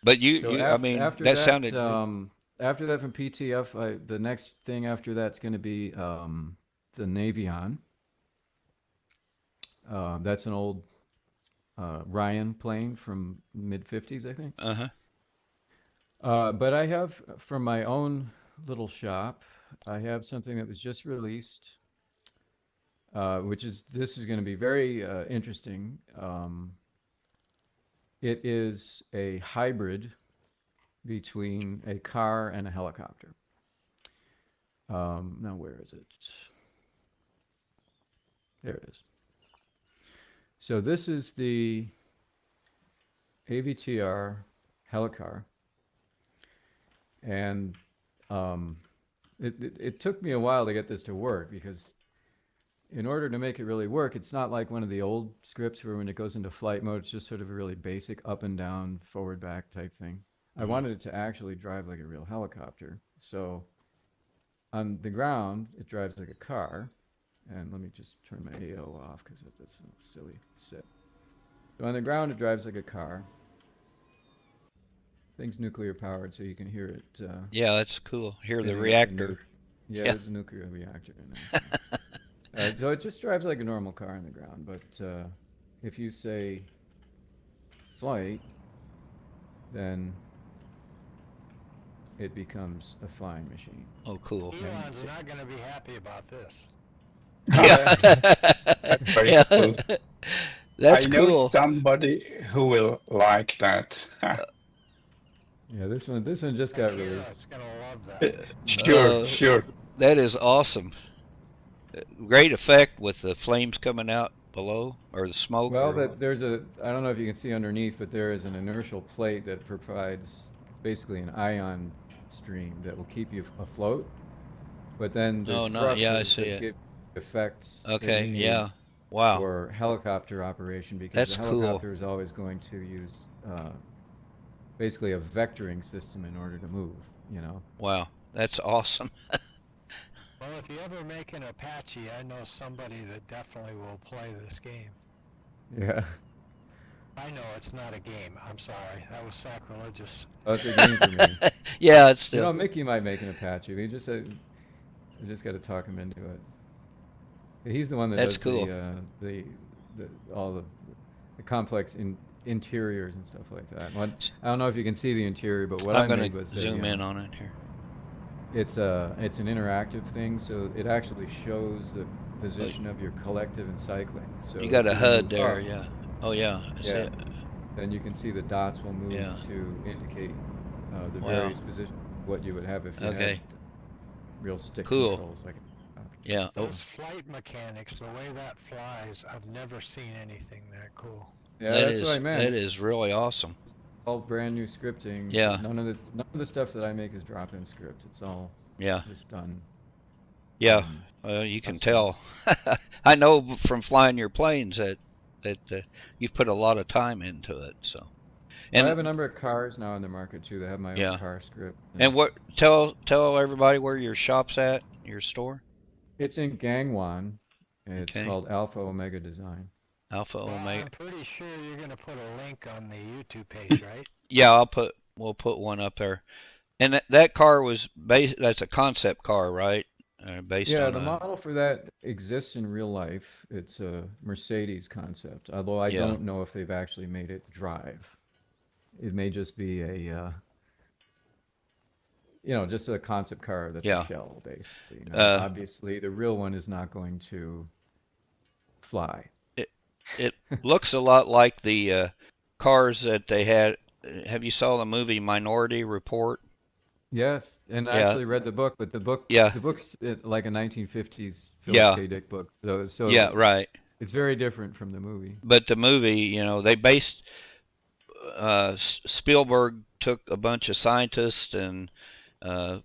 But I mean, after that sounded good. After that from PTF, the next thing after that's going to be the Navion. That's an old Ryan plane from mid-50s, I think. Uh-huh. But I have, from my own little shop, I have something that was just released, this is going to be very interesting. It is a hybrid between a car and a helicopter. Now, where is it? There it is. So this is the AVTR helicar. And it took me a while to get this to work because in order to make it really work, it's not like one of the old scripts where when it goes into flight mode, it's just sort of a really basic up and down, forward, back type thing. I wanted it to actually drive like a real helicopter. So on the ground, it drives like a car. And let me just turn my AO off because that's a silly sit. So on the ground, it drives like a car. Thing's nuclear powered, so you can hear it. Yeah, that's cool. Hear the spinning up reactor. Yeah, Yeah. there's a nuclear reactor in there. So it just drives like a normal car on the ground, but if you say flight, then it becomes a flying machine. Oh, cool. Elon's not going to be happy about this. Yeah. Very Yeah. cool. That's I know cool. somebody who will like that. Yeah, this one just got Akira's released. gonna love that. Sure, sure. That is awesome. Great effect with the flames coming out below, or the smoke. Well, Or that there's a, I don't know if you can see underneath, but there is an inertial plate that provides basically an ion stream that will keep you afloat. But then Oh, there's no, yeah, I thrusters see that it. give effects that Okay, you need yeah. Wow, for helicopter operation, because that's the cool. helicopter is always going to use basically a vectoring system in order to move, you know. Wow, that's awesome. Well, if you ever make an Apache, I know somebody that definitely will play this game. Yeah. I know it's not a game. I'm sorry. That was sacrilegious. That's a game for me. Yeah, it's You know, still. Mickey might make an Apache. We just got to talk him into it. He's the one that That's does cool. the all the complex interiors and stuff like that. I don't know if you can see the interior, but what I'm I gonna made was zoom in on it here. it's an interactive thing, so it actually shows the position of your collective and cycling. So You got if a you HUD move there, up, yeah. Oh yeah, I see yeah, it. then you can see the dots will move Yeah. to indicate the Wow. various positions, what you would have if you Okay. had real stick Cool. controls like. Yeah. Oh, Those flight mechanics, the way that flies, I've never seen anything that cool. Yeah, that that's is what I meant. that is really awesome. All brand new scripting. Yeah. None of the stuff that I make is drop-in script. It's all Yeah. just done. Yeah. um, You can custom. tell. I know from flying your planes that you've put a lot of time into it. So. I have a And number of cars now in the market too that have my yeah. own car script. And what? Tell everybody where your shop's at. Your store. It's in Gangwon. It's Okay. called Alpha Omega Design. Alpha Well, Omega. I'm pretty sure you're going to put a link on the YouTube page, right? Yeah, we'll put one up there. And that car was that's a concept car, right? Based Yeah, on the a model for that exists in real life. It's a Mercedes concept, although I yeah. don't know if they've actually made it drive. It may just be a just a concept car that's Yeah. a shell, basically. Uh, Obviously, the real one is not going to fly. it looks a lot like the cars that they had. Have you saw the movie Minority Report? Yes, and I Yeah. actually read the book, but Yeah. the book's like a 1950s Yeah. Philip K. Dick book, so Yeah, right. it's very different from the movie. But the movie, they based Spielberg took a bunch of scientists and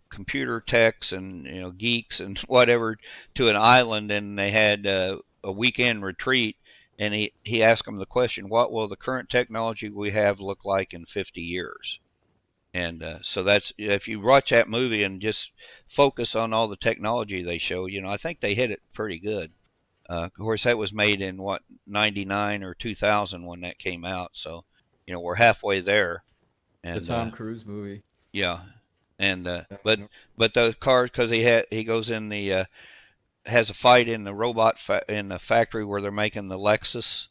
computer techs and geeks and whatever to an island, and they had a weekend retreat. And he asked them the question, what will the current technology we have look like in 50 years? And so that's, if you watch that movie and just focus on all the technology they show, I think they hit it pretty good. Of course, that was made in 99 or 2000 when that came out. So, we're halfway there. The And Tom Cruise movie. yeah, and Yeah, but the car, because he goes in the has a fight in the in the factory where they're making the Lexus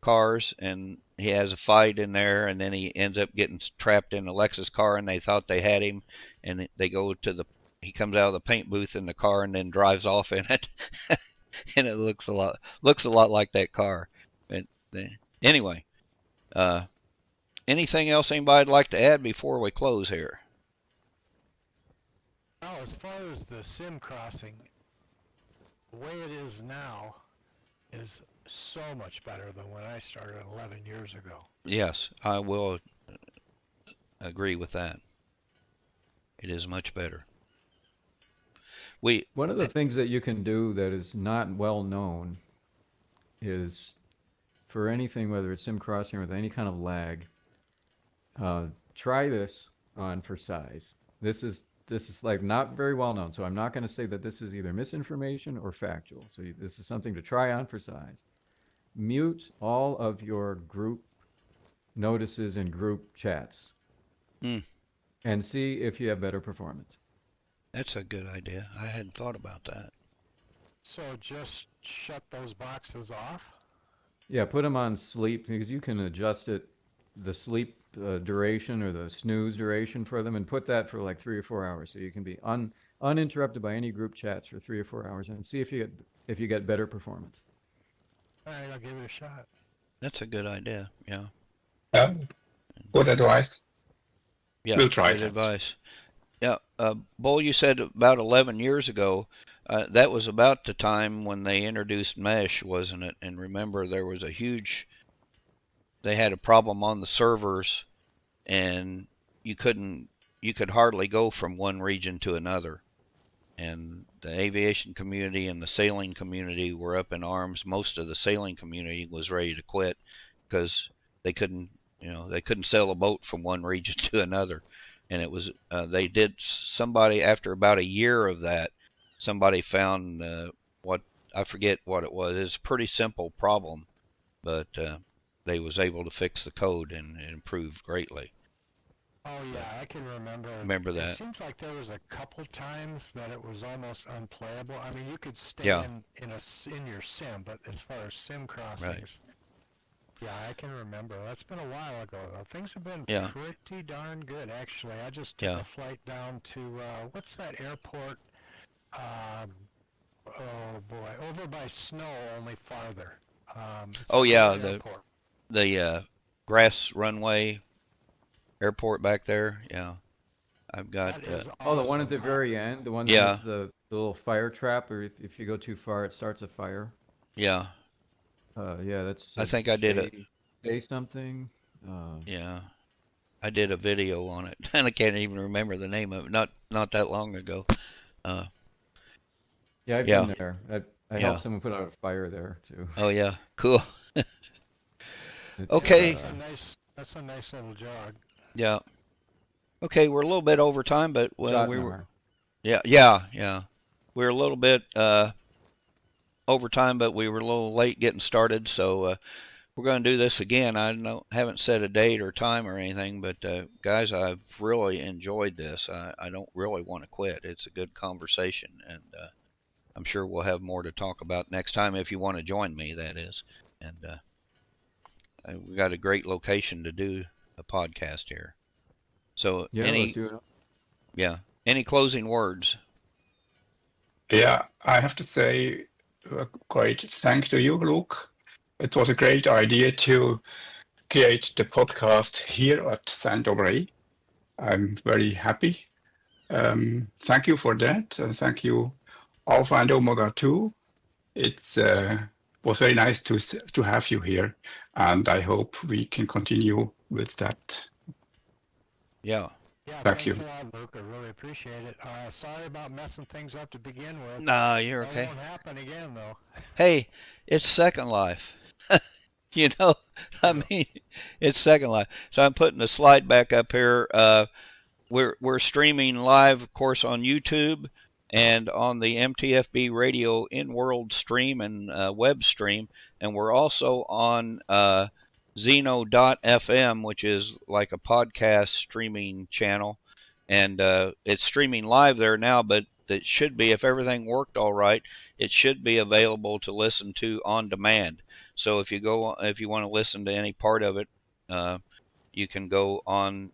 cars, and he has a fight in there, and then he ends up getting trapped in the Lexus car, and they thought they had him, and they go to he comes out of the paint booth in the car and then drives off in it, and it looks a lot like that car. But anyway, anything else anybody'd like to add before we close here? Well, as far as the sim crossing, the way it is now is so much better than when I started 11 years ago. Yes, I will agree with that. It is much better. One of the things that you can do that is not well known is for anything, whether it's sim crossing or with any kind of lag, try this on for size. This is like not very well known, so I'm not going to say that this is either misinformation or factual. So this is something to try on for size. Mute all of your group notices and group chats, and see if you have better performance. That's a good idea. I hadn't thought about that. So just shut those boxes off? Yeah, put them on sleep, because you can adjust the sleep duration or the snooze duration for them, and put that for like 3 or 4 hours, so you can be uninterrupted by any group chats for 3 or 4 hours, and see if you get better performance. All right, I'll give it a shot. That's a good idea. Yeah. Good advice. Yeah, We'll try good that. advice. Yeah, Bull, you said about 11 years ago. That was about the time when they introduced mesh, wasn't it? And remember, there was they had a problem on the servers, and you could hardly go from one region to another. And the aviation community and the sailing community were up in arms. Most of the sailing community was ready to quit because they couldn't, they couldn't sail a boat from one region to another. And it was somebody, after about a year of that, somebody found what I forget what it was. It's a pretty simple problem, but they was able to fix the code, and it improved greatly. Oh yeah, I can remember. Remember that? It seems like there was a couple times that it was almost unplayable. I mean, you could stay Yeah. in your sim, but as far as sim crossings, yeah, I can remember. That's been a while ago though. Things have been Yeah. pretty darn good actually. I just took Yeah. a flight down to what's that airport? Oh boy, over by Snow, only farther. It's Oh, a yeah, great airport. The grass runway airport back there. Yeah, I've got. That is Oh, the one at awesome. the very end, the one that Yeah. has the little fire trap, or if you go too far, it starts a fire. Yeah, Yeah, that's. I think I did it. Say something. Yeah, I did a video on it, and I can't even remember the name of it. Not that long ago. Yeah, I've Yeah. been there. I Yeah. helped someone put out a fire there too. Oh yeah, cool. It's, Okay. That's a nice little jog. Yeah. Okay, we're a little bit over time, but we were. Jotnar. Yeah. We're a little bit over time, but we were a little late getting started, so we're going to do this again. Haven't set a date or time or anything, but guys, I've really enjoyed this. I don't really want to quit. It's a good conversation, and I'm sure we'll have more to talk about next time if you want to join me, that is. And we got a great location to do a podcast here. So Yeah, let's do it. any closing words? Yeah, I have to say a great thank to you, Luke. It was a great idea to create the podcast here at St. Aubrey. I'm very happy. Thank you for that. Thank you, Alpha and Omega too. It's was very nice to have you here, and I hope we can continue with that. Yeah. Yeah, Thank thanks you. a lot, Luke. I really appreciate it. Sorry about messing things up to begin with. Nah, you're That okay. won't happen again, though. Hey, it's Second Life. I mean, it's Second Life. So I'm putting the slide back up here. We're streaming live, of course, on YouTube and on the MTFB Radio in-world stream and web stream, and we're also on Zeno.fm, which is like a podcast streaming channel, and it's streaming live there now, but it should be, if everything worked all right, it should be available to listen to on demand. So if you want to listen to any part of it, you can go on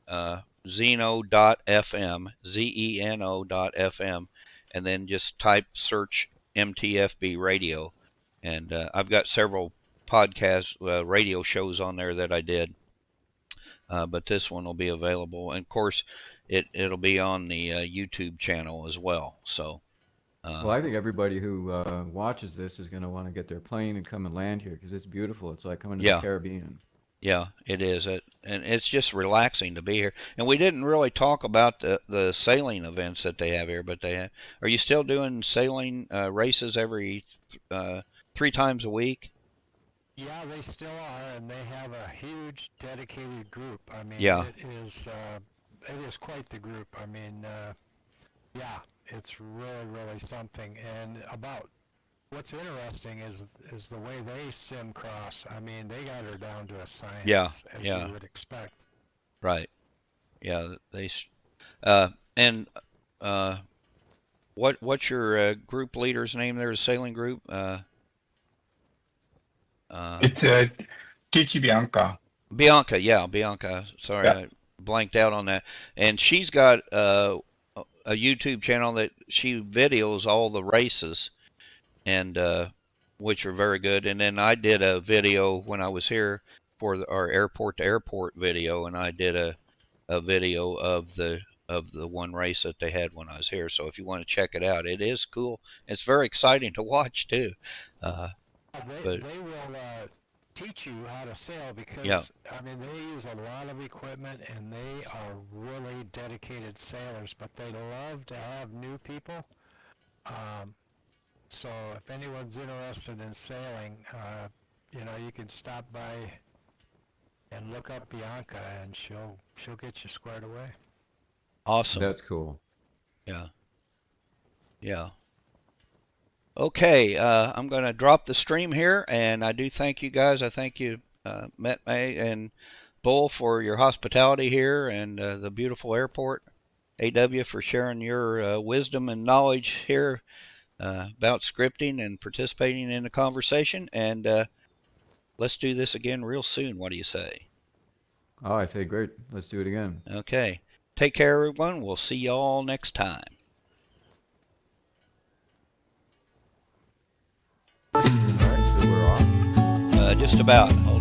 Zeno.fm, Zeno.fm, and then just search MTFB Radio, and I've got several podcast radio shows on there that I did, but this one will be available, and of course it'll be on the YouTube channel as well. So Well, I think everybody who watches this is going to want to get their plane and come and land here because it's beautiful. It's like coming to Yeah. the Caribbean. yeah, it is, and it's just relaxing to be here. And we didn't really talk about the sailing events that they have here, but are you still doing sailing races every 3 times a week? Yeah, they still are, and they have a huge dedicated group. I mean, Yeah. it is quite the group. I mean, yeah, it's really something. And what's interesting is the way they sim cross. I mean, they got her down to a science, as Yeah. you would expect. Right. Yeah, and what's your group leader's name there? Sailing group? It's Titi Bianca. Bianca. Sorry, Yeah. I blanked out on that. And she's got a YouTube channel that she videos all the races, and which are very good. And then I did a video when I was here for our airport to airport video, and I did a video of the one race that they had when I was here. So if you want to check it out, it is cool. It's very exciting to watch too. But They will teach you how to sail because, Yeah. I mean, they use a lot of equipment and they are really dedicated sailors, but they love to have new people. So if anyone's interested in sailing, you can stop by and look up Bianca and she'll get you squared away. Awesome. That's cool. Yeah. Yeah. Okay, I'm going to drop the stream here, and I do thank you guys. I thank you, Matt May and Bull, for your hospitality here and the beautiful airport. AW for sharing your wisdom and knowledge here about scripting and participating in the conversation. And let's do this again real soon. What do you say? Oh, I say great. Let's do it again. Okay. Take care, everyone. We'll see you all next time. All right, so we're off. Just about. Hold on.